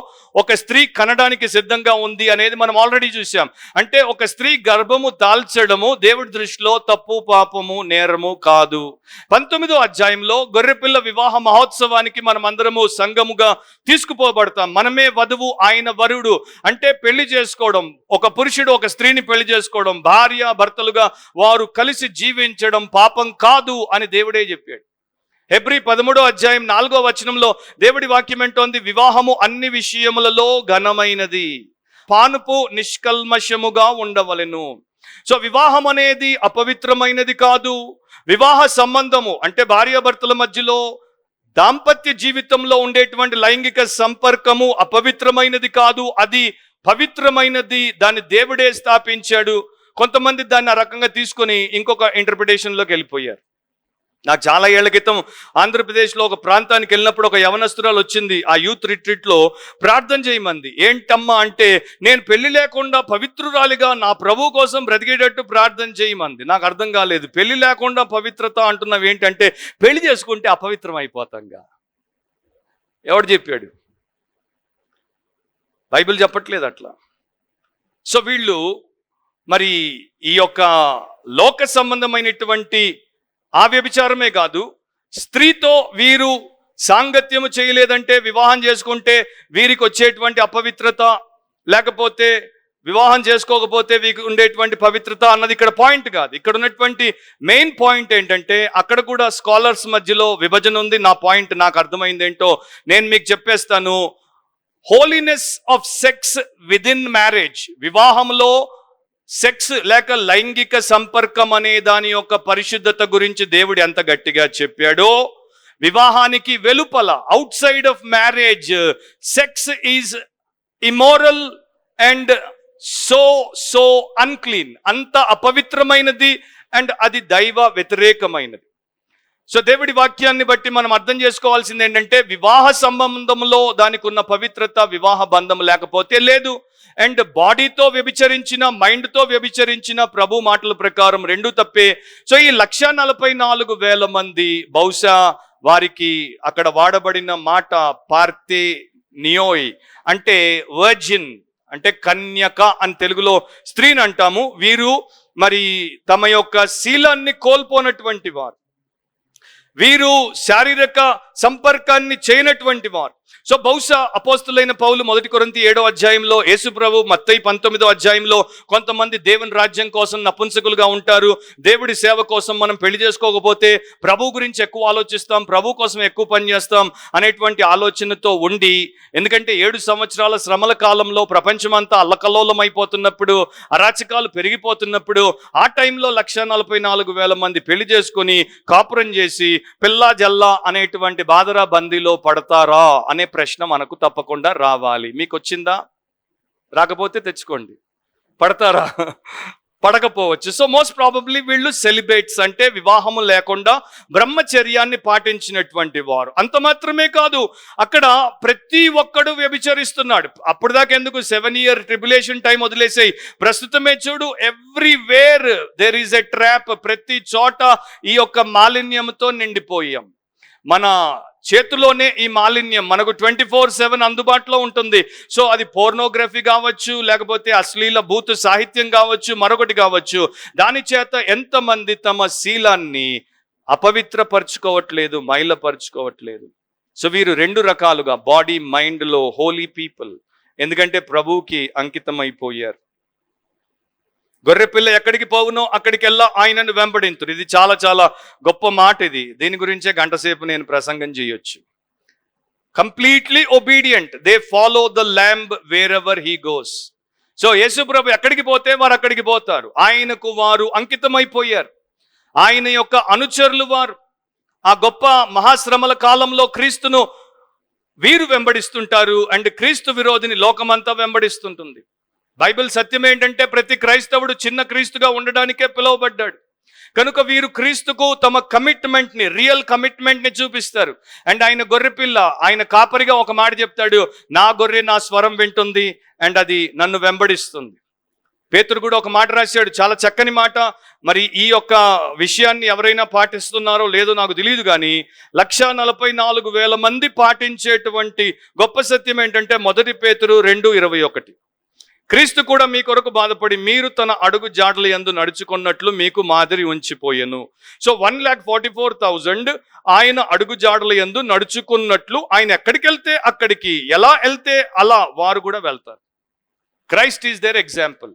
ఒక స్త్రీ కనడానికి సిద్ధంగా ఉంది అనేది మనం ఆల్రెడీ చూసాం. అంటే ఒక స్త్రీ గర్భము దాల్చడము దేవుడి దృష్టిలో తప్పు, పాపము, నేరము కాదు. 19వ అధ్యాయంలో గొర్రెపిల్ల వివాహ మహోత్సవానికి మనం అందరము సంఘముగా తీసుకుపోబడతాం. మనమే వధువు, ఆయన వరుడు. అంటే పెళ్లి చేసుకోవడం, ఒక పురుషుడు ఒక స్త్రీని పెళ్లి చేసుకోవడం, భార్య భర్తలుగా వారు కలిసి జీవించడం పాపం కాదు అని దేవుడే చెప్పాడు. హెబ్రీ 13వ అధ్యాయం 4వ వచనంలో దేవుడి వాక్యం ఏంటోంది? వివాహము అన్ని విషయములలో ఘనమైనది, పానుపు నిష్కల్మషముగా ఉండవలెను. సో వివాహం అనేది అపవిత్రమైనది కాదు. వివాహ సంబంధము అంటే భార్యాభర్తల మధ్యలో దాంపత్య జీవితంలో ఉండేటువంటి లైంగిక సంపర్కము అపవిత్రమైనది కాదు, అది పవిత్రమైనది. దాన్ని దేవుడే స్థాపించాడు. కొంతమంది దాన్ని ఆ రకంగా తీసుకొని ఇంకొక ఇంటర్ప్రిటేషన్లోకి వెళ్ళిపోయారు. నాకు చాలా ఏళ్ల క్రితం ఆంధ్రప్రదేశ్లో ఒక ప్రాంతానికి వెళ్ళినప్పుడు ఒక యవనస్తురాలు వచ్చింది. ఆ యూత్ రిట్రీట్లో ప్రార్థన చేయమంది. ఏంటమ్మా అంటే, నేను పెళ్లి లేకుండా పవిత్రురాలిగా నా ప్రభు కోసం బ్రతికేటట్టు ప్రార్థన చేయమంది. నాకు అర్థం కాలేదు. పెళ్లి లేకుండా పవిత్రత అంటున్నావు ఏంటంటే, పెళ్లి చేసుకుంటే అపవిత్రం అయిపోతాంగా. ఎవడు చెప్పాడు? బైబిల్ చెప్పట్లేదు అట్లా. సో వీళ్ళు మరి ఈ యొక్క లోక సంబంధమైనటువంటి ఆ వ్యభిచారమే కాదు, స్త్రీతో వీరు సాంగత్యము చేయలేదంటే, వివాహం చేసుకుంటే వీరికి వచ్చేటువంటి అపవిత్రత, లేకపోతే వివాహం చేసుకోకపోతే వీరికి ఉండేటువంటి పవిత్రత అన్నది ఇక్కడ పాయింట్ కాదు. ఇక్కడ ఉన్నటువంటి మెయిన్ పాయింట్ ఏంటంటే, అక్కడ కూడా స్కాలర్స్ మధ్యలో విభజన ఉంది. నా పాయింట్ నాకు అర్థమైంది ఏంటో నేను మీకు చెప్పేస్తాను. Holiness of sex with in marriage, వివాహంలో సెక్స్ లేక లైంగిక సంపర్కం అనే దాని యొక్క పరిశుద్ధత గురించి దేవుడు ఎంత గట్టిగా చెప్పాడో, వివాహానికి వెలుపల, out side of marriage, sex is immoral and so unclean. అంత అపవిత్రమైనది అండ్ అది దైవ వ్యతిరేకమైనది. సో దేవుడి వాక్యాన్ని బట్టి మనం అర్థం చేసుకోవాల్సింది ఏంటంటే, వివాహ సంబంధంలో దానికి ఉన్న పవిత్రత వివాహ బంధం లేకపోతే లేదు. అండ్ బాడీతో వ్యభిచరించిన, మైండ్తో వ్యభిచరించిన ప్రభు మాటల ప్రకారం రెండు తప్పే. సో ఈ 1,44,000 మంది బహుశా వారికి అక్కడ వాడబడిన మాట పార్తే నియోయ్ అంటే వర్జిన్, అంటే కన్యక అని తెలుగులో స్త్రీని అంటాము. వీరు మరి తమ యొక్క శీలాన్ని కోల్పోనటువంటి వారు, వీరు శారీరక సంపర్కాన్ని చేయనటువంటి వారు. సో బహుశా అపోస్తులైన పౌలు 1 కొరింథీ 7వ అధ్యాయంలో, యేసు ప్రభు మత్తయి 19వ అధ్యాయంలో కొంతమంది దేవుని రాజ్యం కోసం నపుంసకులుగా ఉంటారు. దేవుడి సేవ కోసం మనం పెళ్లి చేసుకోకపోతే ప్రభు గురించి ఎక్కువ ఆలోచిస్తాం, ప్రభు కోసం ఎక్కువ పని చేస్తాం అనేటువంటి ఆలోచనతో ఉండి, ఎందుకంటే 7 సంవత్సరాల శ్రమల కాలంలో ప్రపంచమంతా అల్లకల్లోలం అయిపోతున్నప్పుడు, అరాచకాలు పెరిగిపోతున్నప్పుడు, ఆ టైంలో 1,44,000 మంది పెళ్లి చేసుకొని కాపురం చేసి పిల్లా జల్లా అనేటువంటి బాదరా బందీలో పడతారా అనే ప్రశ్న మనకు తప్పకుండా రావాలి. మీకు వచ్చిందా? రాకపోతే తెచ్చుకోండి. పడతారా? పడకపోవచ్చు. సో మోస్ట్ ప్రాబబ్లీ వీళ్ళు సెలిబ్రేట్స్, అంటే వివాహము లేకుండా బ్రహ్మచర్యాన్ని పాటించినటువంటి వారు. అంత మాత్రమే కాదు, అక్కడ ప్రతి ఒక్కడు వ్యభిచరిస్తున్నాడు. అప్పుడు దాకా ఎందుకు 7 year ట్రిబులేషన్ టైం వదిలేసాయి. ప్రస్తుతమే చూడు, everywhere there is a trap. ప్రతి చోట ఈ యొక్క మాలిన్యంతో నిండిపోయాం. మన చేతిలోనే ఈ మాలిన్యం మనకు 24/7 అందుబాటులో ఉంటుంది. సో అది పోర్నోగ్రఫీ కావచ్చు, లేకపోతే అశ్లీల భూత సాహిత్యం కావచ్చు, మరొకటి కావచ్చు. దాని చేత ఎంతమంది తమ శీలాన్ని అపవిత్రపరచుకోవట్లేదు, మైలపరచుకోవట్లేదు. సో వీరు 2 రకాలుగా బాడీ మైండ్లో హోలీ పీపుల్, ఎందుకంటే ప్రభువుకి అంకితం అయిపోయారు. గొర్రెపిల్ల ఎక్కడికి పోవునో అక్కడికెల్లా ఆయనను వెంబడింతురు. ఇది చాలా చాలా గొప్ప మాట. ఇది దీని గురించే గంటసేపు నేను ప్రసంగం చేయొచ్చు. Completely obedient, they follow the lamb wherever he goes. So యేసు ప్రభు ఎక్కడికి పోతే వారు అక్కడికి పోతారు. ఆయనకు వారు అంకితమైపోయారు, ఆయన యొక్క అనుచరులు వారు. ఆ గొప్ప మహాశ్రమల కాలంలో క్రీస్తును వీరు వెంబడిస్తుంటారు. అండ్ క్రీస్తు విరోధిని లోకమంతా వెంబడిస్తుంటుంది. బైబిల్ సత్యం ఏంటంటే, ప్రతి క్రైస్తవుడు చిన్న క్రీస్తుగా ఉండడానికే పిలువబడ్డాడు. కనుక వీరు క్రీస్తుకు తమ కమిట్మెంట్ని, రియల్ కమిట్మెంట్ని చూపిస్తారు. అండ్ ఆయన గొర్రెపిల్ల, ఆయన కాపరిగా ఒక మాట చెప్తాడు, నా గొర్రె నా స్వరం వింటుంది అండ్ అది నన్ను వెంబడిస్తుంది. పేతురు కూడా ఒక మాట రాశాడు, చాలా చక్కని మాట. మరి ఈ యొక్క విషయాన్ని ఎవరైనా పాటిస్తున్నారో లేదో నాకు తెలియదు, కానీ 1,44,000 మంది పాటించేటువంటి గొప్ప సత్యం ఏంటంటే, 1 పేతురు 2:21, క్రీస్తు కూడా మీ కొరకు బాధపడి మీరు తన అడుగు జాడల యందు నడుచుకున్నట్లు మీకు మాదిరి ఉంచిపోయెను. సో 1,44,000 ఆయన అడుగు జాడల యందు నడుచుకున్నట్లు, ఆయన ఎక్కడికి వెళ్తే అక్కడికి, ఎలా వెళ్తే అలా వారు కూడా వెళ్తారు. Christ is there example.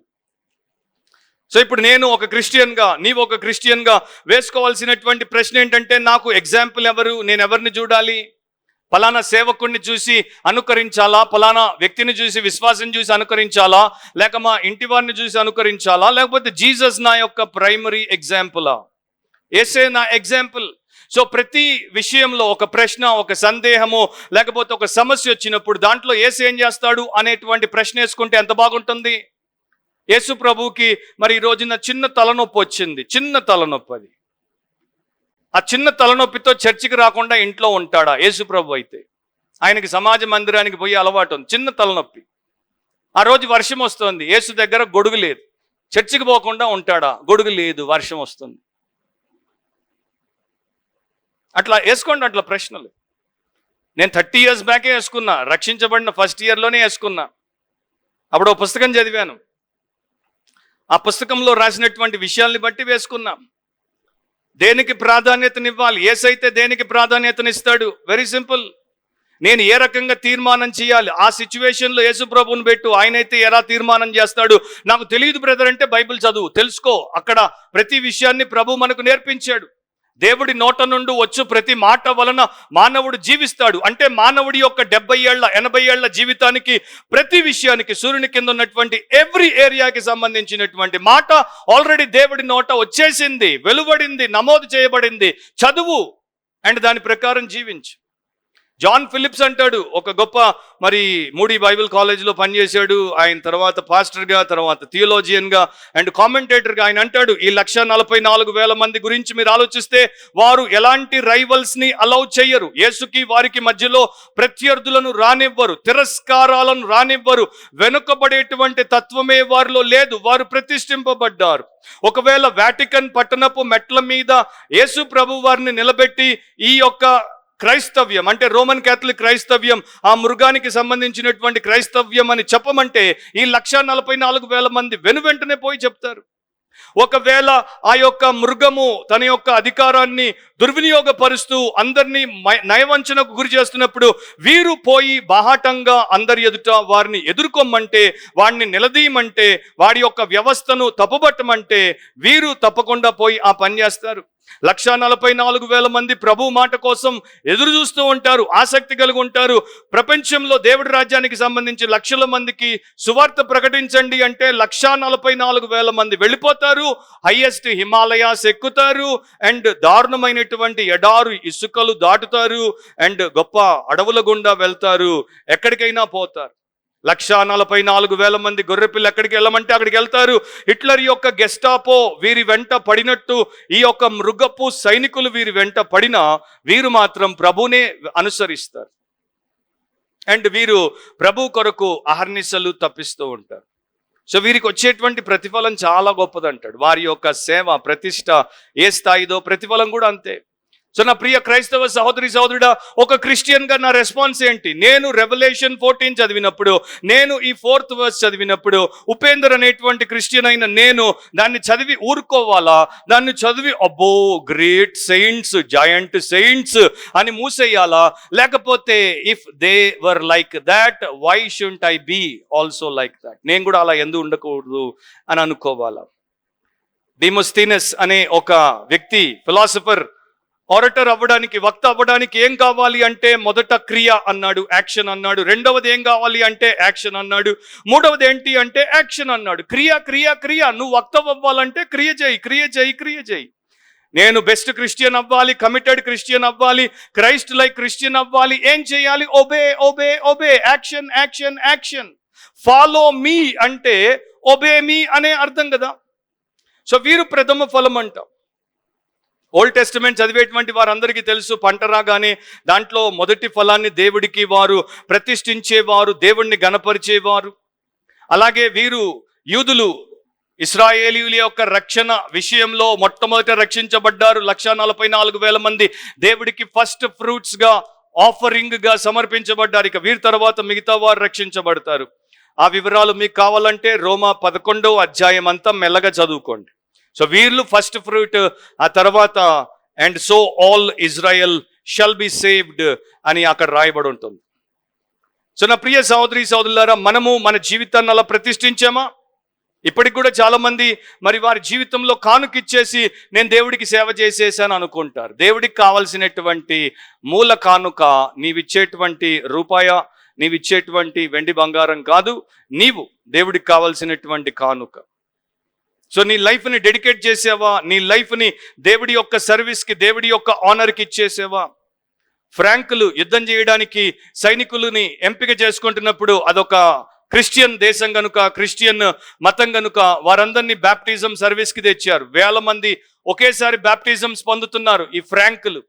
So ఇప్పుడు నేను ఒక క్రిస్టియన్గా, నీవు ఒక క్రిస్టియన్గా వేసుకోవాల్సినటువంటి ప్రశ్న ఏంటంటే, నాకు ఎగ్జాంపుల్ ఎవరు? నేను ఎవరిని చూడాలి? పలానా సేవకుడిని చూసి అనుకరించాలా, పలానా వ్యక్తిని చూసి, విశ్వాసం చూసి అనుకరించాలా, లేక మా ఇంటి వారిని చూసి అనుకరించాలా, లేకపోతే జీసస్ నా యొక్క ప్రైమరీ ఎగ్జాంపులా? యేసే నా ఎగ్జాంపుల్. సో ప్రతి విషయంలో ఒక ప్రశ్న, ఒక సందేహము, లేకపోతే ఒక సమస్య వచ్చినప్పుడు దాంట్లో యేసు ఏం చేస్తాడు అనేటువంటి ప్రశ్న వేసుకుంటే ఎంత బాగుంటుంది. యేసు ప్రభువుకి మరి ఈ రోజున చిన్న తలనొప్పి వచ్చింది, చిన్న తలనొప్పి. అది ఆ చిన్న తలనొప్పితో చర్చికి రాకుండా ఇంట్లో ఉంటాడా? యేసు ప్రభు అయితే ఆయనకి సమాజ మందిరానికి పోయి అలవాటు ఉంది. చిన్న తలనొప్పి, ఆ రోజు వర్షం వస్తుంది, యేసు దగ్గర గొడుగు లేదు, చర్చికి పోకుండా ఉంటాడా? గొడుగు లేదు, వర్షం వస్తుంది. అట్లా వేసుకోండి, అట్లా ప్రశ్నలు. నేను 30 years బ్యాకే వేసుకున్నా, రక్షించబడిన ఫస్ట్ ఇయర్లోనే వేసుకున్నా. అప్పుడు ఒక పుస్తకం చదివాను, ఆ పుస్తకంలో రాసినటువంటి విషయాల్ని బట్టి వేసుకున్నా. దేనికి ప్రాధాన్యతనివ్వాలి? యేసైతే దేనికి ప్రాధాన్యతనిస్తాడు? Very simple. నేను ఏ రకంగా తీర్మానం చేయాలి, ఆ సిచ్యువేషన్లో యేసు ప్రభువుని పెట్టు, ఆయనైతే ఎలా తీర్మానం చేస్తాడు నాకు తెలియదు బ్రదర్ అంటే బైబిల్ చదువు, తెలుసుకో. అక్కడ ప్రతి విషయాన్ని ప్రభు మనకు నేర్పించాడు. దేవుడి నోట నుండి వచ్చు ప్రతి మాట వలన మానవుడు జీవిస్తాడు. అంటే మానవుడి యొక్క 70 ఏళ్ల 80 ఏళ్ల జీవితానికి, ప్రతి విషయానికి, సూర్యుని కింద ఉన్నటువంటి ఎవ్రీ ఏరియాకి సంబంధించినటువంటి మాట ఆల్రెడీ దేవుడి నోట వచ్చేసింది, వెలువడింది, నమోదు చేయబడింది. చదువు, అండ్ దాని ప్రకారం జీవించు. జాన్ ఫిలిప్స్ అంటాడు, ఒక గొప్ప మూడీ బైబిల్ కాలేజీలో పనిచేశాడు. ఆయన తర్వాత పాస్టర్గా, తర్వాత థియోలోజియన్గా అండ్ కామెంటేటర్గా ఆయన అంటాడు, ఈ 144,000 మంది గురించి మీరు ఆలోచిస్తే వారు ఎలాంటి రైవల్స్ని అలౌ చెయ్యరు. యేసుకి వారికి మధ్యలో ప్రత్యర్థులను రానివ్వరు, తిరస్కారాలను రానివ్వరు. వెనుకబడేటువంటి తత్వమే వారిలో లేదు. వారు ప్రతిష్ఠింపబడ్డారు. ఒకవేళ వాటికన్ పట్టణపు మెట్ల మీద యేసు ప్రభు వారిని నిలబెట్టి ఈ యొక్క క్రైస్తవ్యం అంటే రోమన్ క్యాథలిక్ క్రైస్తవ్యం, ఆ మృగానికి సంబంధించినటువంటి క్రైస్తవ్యం అని చెప్పమంటే ఈ 144,000 మంది వెనువెంటనే పోయి చెప్తారు. ఒకవేళ ఆ యొక్క మృగము తన యొక్క అధికారాన్ని దుర్వినియోగపరుస్తూ అందరినీ నయవంచనకు గురి చేస్తున్నప్పుడు వీరు పోయి బాహాటంగా అందరి ఎదుట వారిని ఎదుర్కొమ్మంటే, వాడిని నిలదీయమంటే, వాడి యొక్క వ్యవస్థను తప్పుబట్టమంటే వీరు తప్పకుండా పోయి ఆ పని చేస్తారు. 144,000 మంది ప్రభు మాట కోసం ఎదురు చూస్తూ ఉంటారు, ఆసక్తి కలిగి ఉంటారు. ప్రపంచంలో దేవుడి రాజ్యానికి సంబంధించి లక్షల మందికి సువార్త ప్రకటించండి అంటే 144,000 మంది వెళ్ళిపోతారు. హైయెస్ట్ హిమాలయాస్ ఎక్కుతారు అండ్ దారుణమైనటువంటి ఎడారు ఇసుకలు దాటుతారు అండ్ గొప్ప అడవుల గుండా వెళ్తారు, ఎక్కడికైనా పోతారు. 144,000 మంది గొర్రెపిల్ల ఎక్కడికి వెళ్ళమంటే అక్కడికి వెళ్తారు. హిట్లర్ యొక్క గెస్టాపో వీరి వెంట పడినట్టు ఈ యొక్క మృగపు సైనికులు వీరి వెంట పడినా వీరు మాత్రం ప్రభునే అనుసరిస్తారు అండ్ వీరు ప్రభు కొరకు అహర్నిశలు తప్పిస్తూ ఉంటారు. సో వీరికి వచ్చేటువంటి ప్రతిఫలం చాలా గొప్పదంటాడు. వారి యొక్క సేవ ప్రతిష్ట ఏ స్థాయిదో ప్రతిఫలం కూడా అంతే. సో నా ప్రియ క్రైస్తవ సహోదరి సహోదరుడా, ఒక క్రిస్టియన్గా నా రెస్పాన్స్ ఏంటి? నేను రెవల్యూషన్ 14 చదివినప్పుడు, నేను ఈ 4th verse చదివినప్పుడు, ఉపేందర్ అనేటువంటి క్రిస్టియన్ అయిన నేను దాన్ని చదివి ఊరుకోవాలా? దాన్ని చదివి అబ్బో గ్రేట్ సెయింట్స్, జాయింట్ సెయింట్స్ అని మూసేయాలా? లేకపోతే if they were like that why shouldn't I be also like that, నేను కూడా అలా ఎందుకు ఉండకూడదు అని అనుకోవాలా? డిమోస్థీనస్ అనే ఒక వ్యక్తి, ఫిలాసఫర్, ఆరటర్ అవ్వడానికి, వక్త అవ్వడానికి ఏం కావాలి అంటే మొదట క్రియ అన్నాడు, యాక్షన్ అన్నాడు. రెండవది ఏం కావాలి అంటే యాక్షన్ అన్నాడు. మూడవది ఏంటి అంటే యాక్షన్ అన్నాడు. క్రియ క్రియ క్రియ. నువ్వు వక్త అవ్వాలంటే క్రియ చేయి, క్రియ చేయి, క్రియ చేయి. నేను బెస్ట్ క్రిస్టియన్ అవ్వాలి, కమిటెడ్ క్రిస్టియన్ అవ్వాలి, క్రైస్ట్ లైక్ క్రిస్టియన్ అవ్వాలి, ఏం చేయాలి? Obey obey obey, action action action. Follow me అంటే ఒబే మీ అనే అర్థం కదా. సో వీరు ప్రథమ ఫలం అంట. ఓల్డ్ టెస్టిమెంట్ చదివేటువంటి వారందరికీ తెలుసు, పంట రాగానే దాంట్లో మొదటి ఫలాన్ని దేవుడికి వారు ప్రతిష్ఠించేవారు, దేవుణ్ణి గణపరిచేవారు. అలాగే వీరు యూదులు ఇశ్రాయేలీయుల యొక్క రక్షణ విషయంలో మొట్టమొదట రక్షించబడ్డారు. 144,000 మంది దేవుడికి ఫస్ట్ ఫ్రూట్స్గా, ఆఫరింగ్గా సమర్పించబడ్డారు. ఇక వీరి తర్వాత మిగతా వారు రక్షించబడతారు. ఆ వివరాలు మీకు కావాలంటే రోమా 11వ అధ్యాయం అంతా మెల్లగా చదువుకోండి. సో వీళ్ళు ఫస్ట్ ఫ్రూట్, ఆ తర్వాత and so all Israel shall be saved అని అక్కడ రాయబడి ఉంటుంది. సో నా ప్రియ సహోదరి సహోదరులారా, మనము మన జీవితాన్ని అలా ప్రతిష్ఠించామా? ఇప్పటికి కూడా చాలా మంది వారి జీవితంలో కానుకిచ్చేసి నేను దేవుడికి సేవ చేసేసాను అనుకుంటారు. దేవుడికి కావలసినటువంటి మూల కానుక నీవిచ్చేటువంటి రూపాయ, నీవిచ్చేటువంటి వెండి బంగారం కాదు, నీవు దేవుడికి కావలసినటువంటి కానుక. సో నీ లైఫ్ని డెడికేట్ చేసావా? నీ లైఫ్ని దేవుడి యొక్క సర్వీస్కి, దేవుడి యొక్క ఆనర్కి ఇచ్చేసావా? ఫ్రాంకులు యుద్ధం చేయడానికి సైనికులని ఎంపిక చేసుకుంటున్నప్పుడు అదొక క్రిస్టియన్ దేశం కనుక, క్రిస్టియన్ మతం కనుక వారందరినీ బ్యాప్టిజం సర్వీస్కి తెచ్చారు. 1000 మంది ఒకేసారి బ్యాప్టిజమ్స్ పొందుతున్నారు ఈ ఫ్రాంకులు.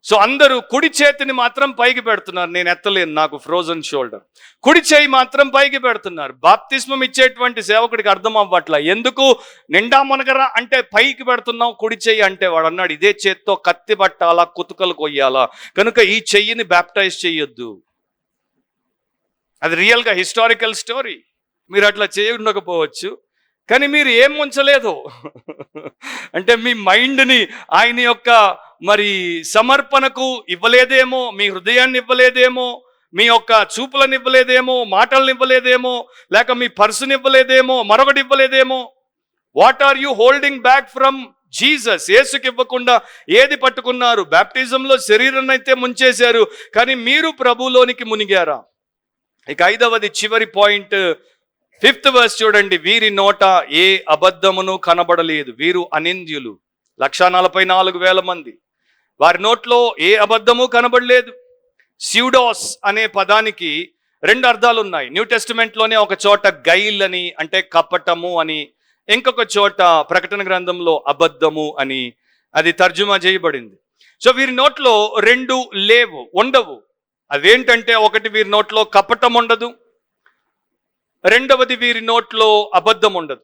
సో అందరూ కుడి చేతిని మాత్రం పైకి పెడుతున్నారు. నేను ఎత్తలేను, నాకు ఫ్రోజన్ షోల్డర్. కుడి చేయి మాత్రం పైకి పెడుతున్నారు. బాప్తిస్మం ఇచ్చేటువంటి సేవకుడికి అర్థం అవ్వట్లా, ఎందుకు నిండా మునగరా అంటే పైకి పెడుతున్నావు కుడి చెయ్యి అంటే. వాడు అన్నాడు, ఇదే చేత్తో కత్తి పట్టాలా, కుతుకలు కొయ్యాలా, కనుక ఈ చెయ్యిని బ్యాప్టైజ్ చెయ్యొద్దు. అది రియల్గా హిస్టారికల్ స్టోరీ. మీరు అట్లా చేయకపోవచ్చు, కానీ మీరు ఏం ఉంచలేదు అంటే మీ మైండ్ని ఆయన యొక్క సమర్పణకు ఇవ్వలేదేమో, మీ హృదయాన్ని ఇవ్వలేదేమో, మీ యొక్క చూపులను ఇవ్వలేదేమో, మాటలను ఇవ్వలేదేమో, లేక మీ పర్సుని ఇవ్వలేదేమో, మరొకటి ఇవ్వలేదేమో. What are you holding back from Jesus? యేసుకి ఇవ్వకుండా ఏది పట్టుకున్నారు? బ్యాప్టిజంలో శరీరాన్ని అయితే ముంచేశారు, కానీ మీరు ప్రభులోనికి మునిగారా? ఇక 5వది చివరి పాయింట్, 5th verse చూడండి. వీరి నోట ఏ అబద్ధమును కనబడలేదు, వీరు అనింద్యులు. 144,000 మంది వారి నోట్లో ఏ అబద్ధము కనబడలేదు. స్యూడోస్ అనే పదానికి రెండు అర్థాలు ఉన్నాయి. న్యూ టెస్టిమెంట్లోనే ఒక చోట గైల్ అని, అంటే కపటము అని, ఇంకొక చోట ప్రకటన గ్రంథంలో అబద్ధము అని అది తర్జుమా చేయబడింది. సో వీరి నోట్లో రెండు ఉండవు. అవేంటంటే, ఒకటి వీరి నోట్లో కపటం ఉండదు, రెండవది వీరి నోట్లో అబద్ధం ఉండదు.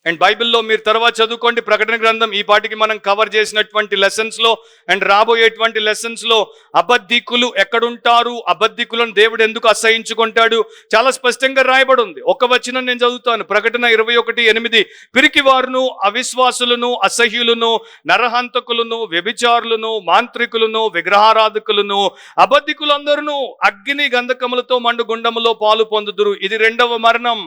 అండ్ బైబిల్లో మీరు తర్వాత చదువుకోండి, ప్రకటన గ్రంథం ఈ పాటికి మనం కవర్ చేసినటువంటి లెసన్స్లో అండ్ రాబోయేటువంటి లెసన్స్లో అబద్ధికులు ఎక్కడుంటారు, అబద్ధికులను దేవుడు ఎందుకు అసహించుకుంటాడు, చాలా స్పష్టంగా రాయబడి ఉంది. ఒక వచనం నేను చదువుతాను, ప్రకటన 21:8. పిరికివారును, అవిశ్వాసులను, అసహ్యులను, నరహంతకులను, వ్యభిచారులను, మాంత్రికులను, విగ్రహారాధకులను, అబద్ధికులందరూ అగ్ని గంధకములతో మండు గుండములో పాలు పొందుదురు. ఇది రెండవ మరణం.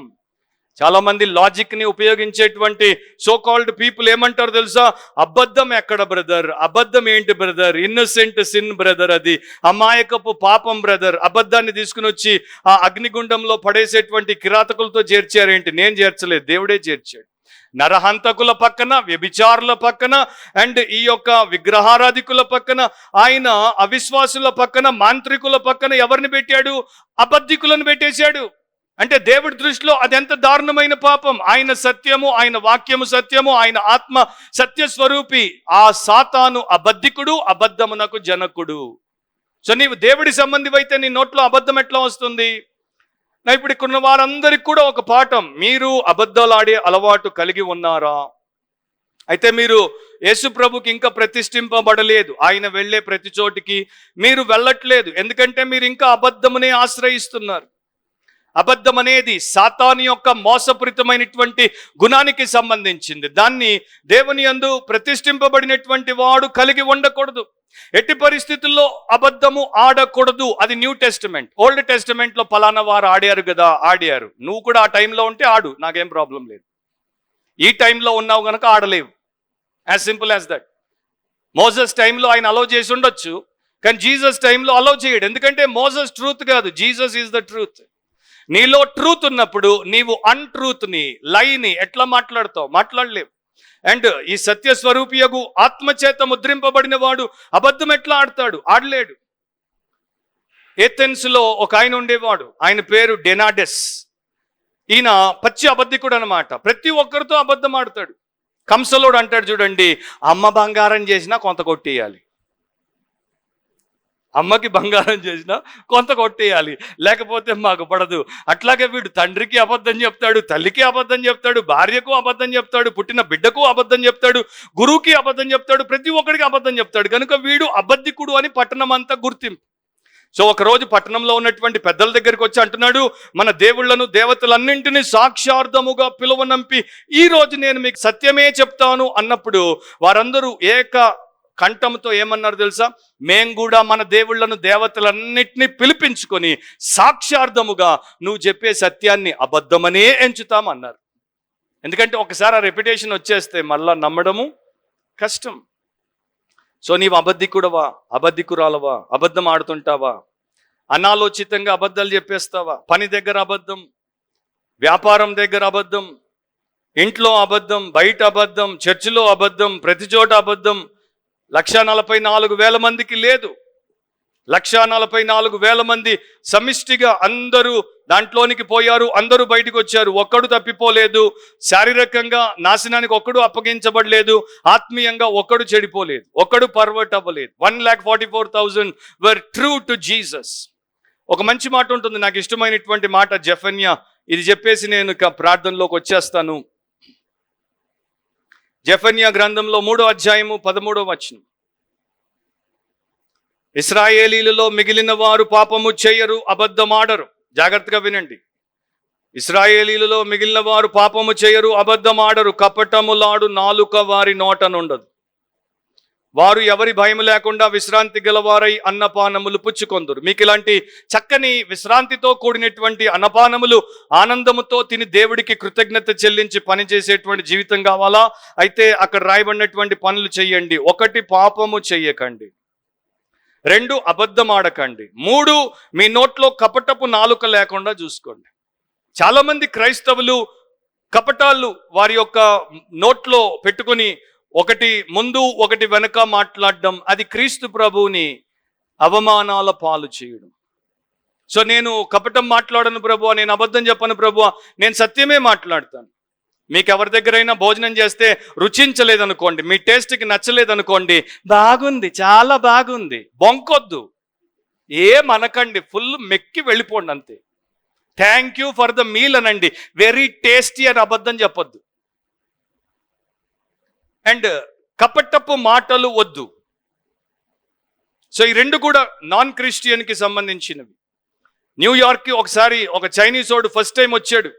చాలా మంది లాజిక్ ని ఉపయోగించేటువంటి సో కాల్డ్ పీపుల్ ఏమంటారు తెలుసా? అబద్ధం ఎక్కడ బ్రదర్, అబద్ధం ఏంటి బ్రదర్, ఇన్నోసెంట్ సిన్ బ్రదర్, అది అమాయకపు పాపం బ్రదర్. అబద్ధాన్ని తీసుకుని వచ్చి ఆ అగ్నిగుండంలో పడేసేటువంటి కిరాతకులతో చేర్చారేంటి? నేను చేర్చలేదు, దేవుడే చేర్చాడు. నరహంతకుల పక్కన, వ్యభిచారుల పక్కన, అండ్ ఈ యొక్క విగ్రహారాధికుల పక్కన, ఆయన అవిశ్వాసుల పక్కన, మాంత్రికుల పక్కన ఎవరిని పెట్టాడు? అబద్ధికులను పెట్టేశాడు. అంటే దేవుడి దృష్టిలో అదెంత దారుణమైన పాపం. ఆయన సత్యము, ఆయన వాక్యము సత్యము, ఆయన ఆత్మ సత్యస్వరూపి. ఆ సాతాను అబద్ధికుడు, అబద్ధమునకు జనకుడు. సో నీవు దేవుడి సంబంధివైతే నీ నోట్లో అబద్ధం ఎట్లా వస్తుంది? ఇప్పుడు ఇక్కడ ఉన్న వారందరికీ కూడా ఒక పాఠం, మీరు అబద్ధాలు ఆడే అలవాటు కలిగి ఉన్నారా? అయితే మీరు యేసు ప్రభుకి ఇంకా ప్రతిష్ఠింపబడలేదు. ఆయన వెళ్ళే ప్రతి చోటికి మీరు వెళ్ళట్లేదు. ఎందుకంటే మీరు ఇంకా అబద్ధమునే ఆశ్రయిస్తున్నారు. అబద్ధం అనేది సాతాను యొక్క మోసపూరితమైనటువంటి గుణానికి సంబంధించింది. దాన్ని దేవుని యందు ప్రతిష్ఠింపబడినటువంటి వాడు కలిగి ఉండకూడదు. ఎట్టి పరిస్థితుల్లో అబద్ధము ఆడకూడదు. అది న్యూ టెస్టిమెంట్. ఓల్డ్ టెస్టిమెంట్లో పలానా వారు ఆడారు కదా, ఆడారు. నువ్వు కూడా ఆ టైంలో ఉంటే ఆడు, నాకేం ప్రాబ్లం లేదు. ఈ టైంలో ఉన్నావు కనుక ఆడలేవు. As simple as that. Moses టైంలో ఆయన అలౌ చేసి ఉండొచ్చు, కానీ జీసస్ టైంలో అలౌ చేయడు. ఎందుకంటే మోసెస్ ట్రూత్ కాదు, జీసస్ ఈజ్ ద ట్రూత్. నీలో ట్రూత్ ఉన్నప్పుడు నీవు అన్ట్రూత్ని, లైని ఎట్లా మాట్లాడతావు? మాట్లాడలేవు. అండ్ ఈ సత్యస్వరూపియగు ఆత్మచేత ముద్రింపబడిన వాడు అబద్ధం ఎట్లా ఆడతాడు? ఆడలేడు. ఏథెన్స్లో ఒక ఆయన ఉండేవాడు, ఆయన పేరు డెనాడెస్. ఈయన పచ్చి అబద్ధికుడు అనమాట. ప్రతి ఒక్కరితో అబద్ధం ఆడతాడు. కంసలోడు అంటాడు చూడండి, అమ్మ బంగారం చేసినా కొంత కొట్టేయాలి, అమ్మకి బంగారం చేసినా కొంత కొట్టేయాలి, లేకపోతే మాకు పడదు. అట్లాగే వీడు తండ్రికి అబద్ధం చెప్తాడు, తల్లికి అబద్ధం చెప్తాడు, భార్యకు అబద్ధం చెప్తాడు, పుట్టిన బిడ్డకు అబద్ధం చెప్తాడు, గురువుకి అబద్ధం చెప్తాడు, ప్రతి ఒక్కడికి అబద్ధం చెప్తాడు. కనుక వీడు అబద్ధికుడు అని పట్టణం అంతా గుర్తింపు. సో ఒకరోజు పట్టణంలో ఉన్నటువంటి పెద్దల దగ్గరికి వచ్చి అంటున్నాడు, మన దేవుళ్లను, దేవతలన్నింటినీ సాక్షార్థముగా పిలువనంపి ఈ రోజు నేను మీకు సత్యమే చెప్తాను అన్నప్పుడు వారందరూ ఏక కంఠంతో ఏమన్నారు తెలుసా? మేం కూడా మన దేవుళ్లను, దేవతలన్నిటినీ పిలిపించుకొని సాక్షార్థముగా నువ్వు చెప్పే సత్యాన్ని అబద్ధమనే ఎంచుతామన్నారు. ఎందుకంటే ఒకసారి ఆ రెప్యుటేషన్ వచ్చేస్తే మళ్ళా నమ్మడము కష్టం. సో నీవు అబద్ధికుడవా, అబద్ధికురాలవా? అబద్ధం ఆడుతుంటావా? అనాలోచితంగా అబద్ధాలు చెప్పేస్తావా? పని దగ్గర అబద్ధం, వ్యాపారం దగ్గర అబద్ధం, ఇంట్లో అబద్ధం, బయట అబద్ధం, చర్చిలో అబద్ధం, ప్రతి చోట అబద్ధం. 144,000 మందికి లేదు. 144,000 మంది సమిష్టిగా అందరూ దాంట్లోనికి పోయారు, అందరూ బయటకు వచ్చారు. ఒక్కడు తప్పిపోలేదు. శారీరకంగా నాశనానికి ఒక్కడు అప్పగించబడలేదు, ఆత్మీయంగా ఒక్కడు చెడిపోలేదు, ఒక్కడు పర్వర్ట్ అవ్వలేదు. 1,44,000 వర్ ట్రూ టు జీసస్. ఒక మంచి మాట ఉంటుంది, నాకు ఇష్టమైనటువంటి మాట, జెఫన్యా. ఇది చెప్పేసి నేను ప్రార్థనలోకి వచ్చేస్తాను. జెఫన్యా గ్రంథంలో 3వ అధ్యాయము 13వ వచనం. ఇశ్రాయేలీలలో మిగిలిన వారు పాపము చేయరు, అబద్ధమాడరు. జాగ్రత్తగా వినండి. ఇశ్రాయేలీలలో మిగిలిన వారు పాపము చేయరు, అబద్ధమాడరు, కపటములాడు నాలుక వారి నోట నుండదు. వారు ఎవరి భయం లేకుండా విశ్రాంతి గలవారై అన్నపానములు పుచ్చుకొందురు. మీకు ఇలాంటి చక్కని విశ్రాంతితో కూడినటువంటి అన్నపానములు ఆనందముతో తిని దేవుడికి కృతజ్ఞత చెల్లించి పనిచేసేటువంటి జీవితం కావాలా? అయితే అక్కడ రాయబడినటువంటి పనులు చెయ్యండి. 1, పాపము చెయ్యకండి. 2, అబద్ధం ఆడకండి. 3, మీ నోట్లో కపటపు నాలుక లేకుండా చూసుకోండి. చాలామంది క్రైస్తవులు కపటాలు వారి యొక్క నోట్లో పెట్టుకుని ఒకటి ముందు ఒకటి వెనక మాట్లాడడం, అది క్రీస్తు ప్రభువుని అవమానాల పాలు చేయడం. సో నేను కపటం మాట్లాడను ప్రభువా, నేను అబద్ధం చెప్పను ప్రభువా, నేను సత్యమే మాట్లాడతాను. మీకు ఎవరి దగ్గరైనా భోజనం చేస్తే రుచించలేదనుకోండి, మీ టేస్ట్కి నచ్చలేదనుకోండి, బాగుంది, చాలా బాగుంది, బొంకొద్దు, ఏమనకండి, ఫుల్ మెక్కి వెళ్ళిపోండి అంతే. Thank you for the meal అనండి, వెరీ టేస్టీ అని అబద్ధం చెప్పొద్దు. అండ్ కపటపు మాటలు వద్దు. సో ఈ రెండు కూడా నాన్ క్రిస్టియన్కి సంబంధించినవి. న్యూయార్క్కి ఒకసారి ఒక చైనీస్ వాడు ఫస్ట్ టైం వచ్చాడు.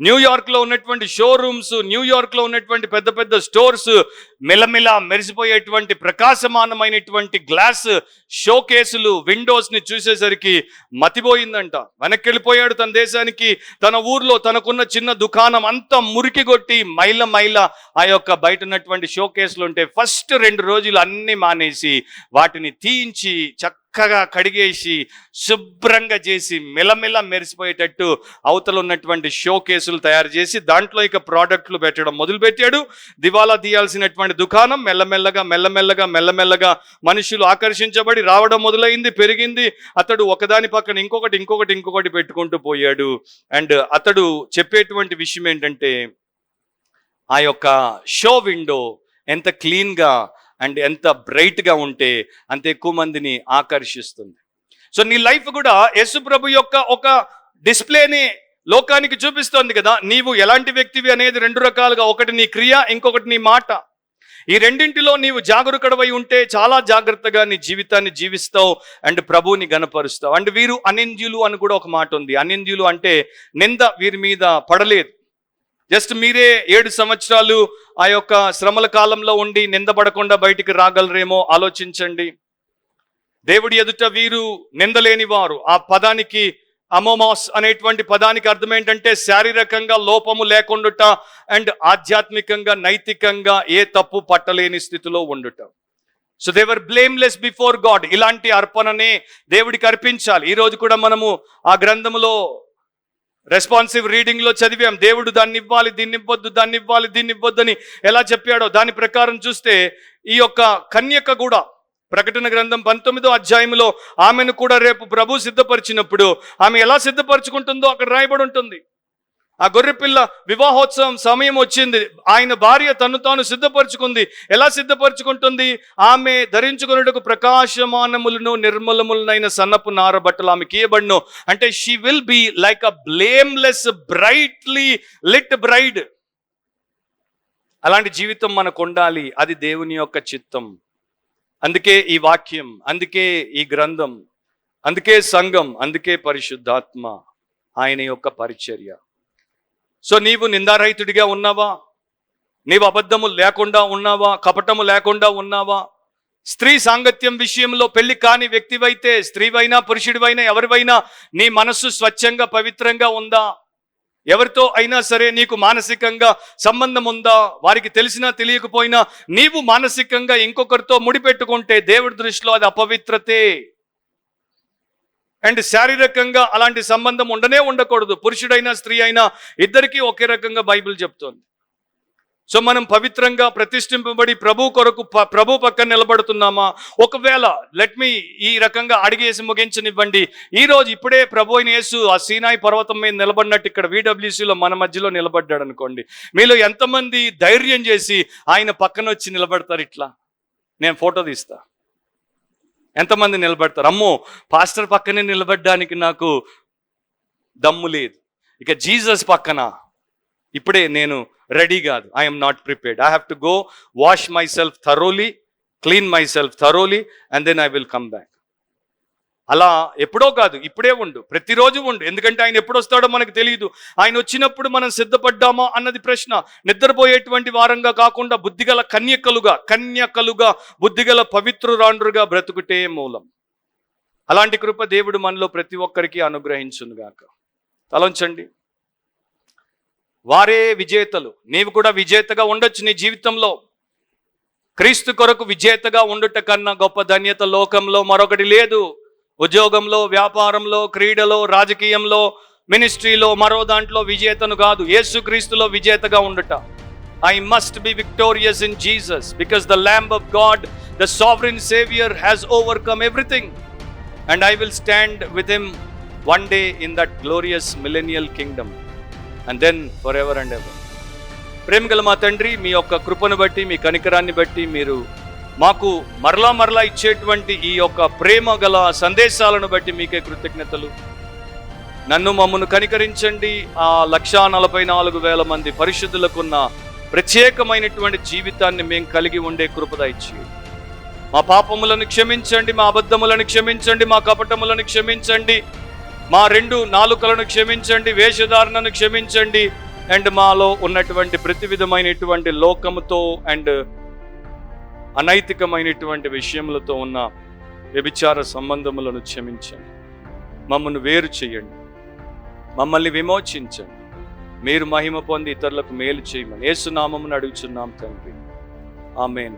న్యూయార్క్లో ఉన్నటువంటి షోరూమ్స్, న్యూయార్క్లో ఉన్నటువంటి పెద్ద పెద్ద స్టోర్స్, మిలమిలా మెరిసిపోయేటువంటి ప్రకాశమానమైనటువంటి గ్లాస్ షో కేసులు, విండోస్ని చూసేసరికి మతిపోయిందంట. వెనక్కి వెళ్ళిపోయాడు తన దేశానికి. తన ఊర్లో తనకున్న చిన్న దుకాణం అంతా మురికి కొట్టి మైల ఆ యొక్క బయట ఉన్నటువంటి షో కేసులు ఉంటే ఫస్ట్ 2 రోజులు అన్నీ మానేసి వాటిని తీయించి చక్కగా కడిగేసి శుభ్రంగా చేసి మిలమిల మెరిసిపోయేటట్టు అవతల ఉన్నటువంటి షో కేసులు తయారు చేసి దాంట్లో ఇక ప్రోడక్ట్లు పెట్టడం మొదలుపెట్టాడు. దివాలా తీయాల్సినటువంటి దుకాణం మెల్లమెల్లగా మనుషులు ఆకర్షించబడి రావడం మొదలైంది, పెరిగింది. అతడు ఒకదాని పక్కన ఇంకొకటి పెట్టుకుంటూ పోయాడు. అండ్ అతడు చెప్పేటువంటి విషయం ఏంటంటే, ఆ యొక్క షో విండో ఎంత క్లీన్గా అండ్ ఎంత బ్రైట్గా ఉంటే అంత ఎక్కువ మందిని ఆకర్షిస్తుంది. సో నీ లైఫ్ కూడా యేసు ప్రభు యొక్క ఒక డిస్ప్లేని లోకానికి చూపిస్తోంది కదా. నీవు ఎలాంటి వ్యక్తివి అనేది 2 రకాలుగా, ఒకటి నీ క్రియ, ఇంకొకటి నీ మాట. ఈ రెండింటిలో నీవు జాగరూకుడవై ఉంటే చాలా జాగ్రత్తగా నీ జీవితాన్ని జీవిస్తావు అండ్ ప్రభువుని గణపరుస్తావు. అండ్ వీరు అనింద్యులు అని కూడా ఒక మాట ఉంది. అనింద్యులు అంటే నింద వీరి మీద పడలేదు. జస్ట్ మీరే 7 సంవత్సరాలు ఆ యొక్క శ్రమల కాలంలో ఉండి నిందపడకుండా బయటికి రాగలరేమో ఆలోచించండి. దేవుడి ఎదుట వీరు నిందలేని వారు. ఆ పదానికి అమోమాస్ అనేటువంటి పదానికి అర్థం ఏంటంటే శారీరకంగా లోపము లేకుండుట అండ్ ఆధ్యాత్మికంగా నైతికంగా ఏ తప్పు పట్టలేని స్థితిలో ఉండుట. So they were blameless before God. ఇలాంటి అర్పణనే దేవుడికి అర్పించాలి. ఈరోజు కూడా మనము ఆ గ్రంథములో రెస్పాన్సివ్ రీడింగ్లో చదివాం. దేవుడు దాన్ని ఇవ్వాలి, దీన్ని ఇవ్వద్దు, దాన్ని ఇవ్వాలి, దీన్ని ఇవ్వద్దని ఎలా చెప్పాడో దాని ప్రకారం చూస్తే ఈ యొక్క కన్యక కూడా ప్రకటన గ్రంథం 19వ అధ్యాయంలో ఆమెను కూడా రేపు ప్రభు సిద్ధపరిచినప్పుడు ఆమె ఎలా సిద్ధపరచుకుంటుందో అక్కడ రాయబడి ఉంటుంది. ఆ గొర్రెపిల్ల వివాహోత్సవం సమయం వచ్చింది, ఆయన భార్య తను తాను సిద్ధపరచుకుంది. ఎలా సిద్ధపరచుకుంటుంది? ఆమె ధరించుకున్నట్టుకు ప్రకాశమానములను నిర్మలములనైన సన్నపు నార బట్టలు ఆమెకి ఇయ్యబడును. అంటే she will be like a blameless brightly lit bride. అలాంటి జీవితం మనకు ఉండాలి. అది దేవుని యొక్క చిత్తం. అందుకే ఈ వాక్యం, అందుకే ఈ గ్రంథం, అందుకే సంఘం, అందుకే పరిశుద్ధాత్మ, ఆయన యొక్క పరిచర్య. సో నీవు నిందారహితుడిగా ఉన్నావా? నీవు అబద్ధము లేకుండా ఉన్నావా? కపటము లేకుండా ఉన్నావా? స్త్రీ సాంగత్యం విషయంలో పెళ్లి కాని వ్యక్తివైతే, స్త్రీవైనా పురుషుడివైనా ఎవరివైనా, నీ మనస్సు స్వచ్ఛంగా పవిత్రంగా ఉందా? ఎవరితో అయినా సరే నీకు మానసికంగా సంబంధం ఉందా? వారికి తెలిసినా తెలియకపోయినా నీవు మానసికంగా ఇంకొకరితో ముడిపెట్టుకుంటే దేవుడి దృష్టిలో అది అపవిత్రతే. అండ్ శారీరకంగా అలాంటి సంబంధం ఉండకూడదు. పురుషుడైనా స్త్రీ అయినా ఇద్దరికీ ఒకే రకంగా బైబిల్ చెప్తోంది. సో మనం పవిత్రంగా ప్రతిష్ఠింపబడి ప్రభు కొరకు ప్రభు పక్కన నిలబడుతున్నామా? ఒకవేళ లెట్ మీ ఈ రకంగా అడిగేసి ముగించనివ్వండి. ఈరోజు ఇప్పుడే ప్రభు అయిన యేసు ఆ సీనాయి పర్వతం మీద నిలబడినట్టు ఇక్కడ VWCలో మన మధ్యలో నిలబడ్డాడు అనుకోండి. మీలో ఎంతమంది ధైర్యం చేసి ఆయన పక్కన వచ్చి నిలబడతారు? ఇట్లా నేను ఫోటో తీస్తా. ఎంతమంది నిలబడతారు? అమ్మో, పాస్టర్ పక్కనే నిలబడడానికి నాకు దమ్ము లేదు, ఇక జీసస్ పక్కన ఇప్పుడే నేను రెడీ కాదు. I'm not prepared. I have to go wash my self thoroughly, clean my self thoroughly and then I will come back. అలా ఎప్పుడో కాదు, ఇప్పుడే ఉండు, ప్రతిరోజు ఉండు. ఎందుకంటే ఆయన ఎప్పుడు వస్తాడో మనకు తెలియదు. ఆయన వచ్చినప్పుడు మనం సిద్ధపడ్డామా అన్నది ప్రశ్న. నిద్రపోయేటువంటి వారంగా కాకుండా బుద్ధిగల కన్యకలుగా బుద్ధిగల పవిత్రురాండ్రుగా బ్రతుకుటే మూలం. అలాంటి కృప దేవుడు మనలో ప్రతి ఒక్కరికి అనుగ్రహించునుగాక. తలంచండి. వారే విజేతలు. నీవు కూడా విజేతగా ఉండొచ్చు నీ జీవితంలో. క్రీస్తు కొరకు విజేతగా ఉండుట కన్నా గొప్ప ధన్యత లోకంలో మరొకటి లేదు. ఉద్యోగంలో, వ్యాపారంలో, క్రీడలో, రాజకీయంలో, మినిస్ట్రీలో, మరో దాంట్లో విజేతను కాదు, యేసుక్రీస్తులో విజేతగా ఉండుట. I must be victorious in Jesus, because the Lamb of God, the sovereign Savior, has overcome everything, and I will stand with him one day in that glorious millennial kingdom, and then forever and ever. ప్రేమగల మా తండ్రి, మీ యొక్క కృపను బట్టి, మీ కనికరాన్ని బట్టి, మీరు మాకు మరలా ఇచ్చేటువంటి ఈ యొక్క ప్రేమ గల సందేశాలను బట్టి మీకే కృతజ్ఞతలు. నన్ను మమ్మను కనికరించండి. ఆ 144,000 మంది పరిశుద్ధులకున్న ప్రత్యేకమైనటువంటి జీవితాన్ని మేము కలిగి ఉండే కృప దయచేయండి. మా పాపములను క్షమించండి, మా అబద్ధములను క్షమించండి, మా కపటములను క్షమించండి, మా 2 నాలుకలను క్షమించండి, వేషధారణను క్షమించండి, అండ్ మాలో ఉన్నటువంటి ప్రతి విధమైనటువంటి లోకముతో అండ్ అనైతికమైనటువంటి విషయములతో ఉన్న వ్యభిచార సంబంధములను క్షమించండి. మమ్మల్ని వేరు చేయండి, మమ్మల్ని విమోచించండి. మీరు మహిమ పొంది ఇతరులకు మేలు చేయమని యేసు నామమున అడుగుచున్నాం తండ్రి. ఆమేన్.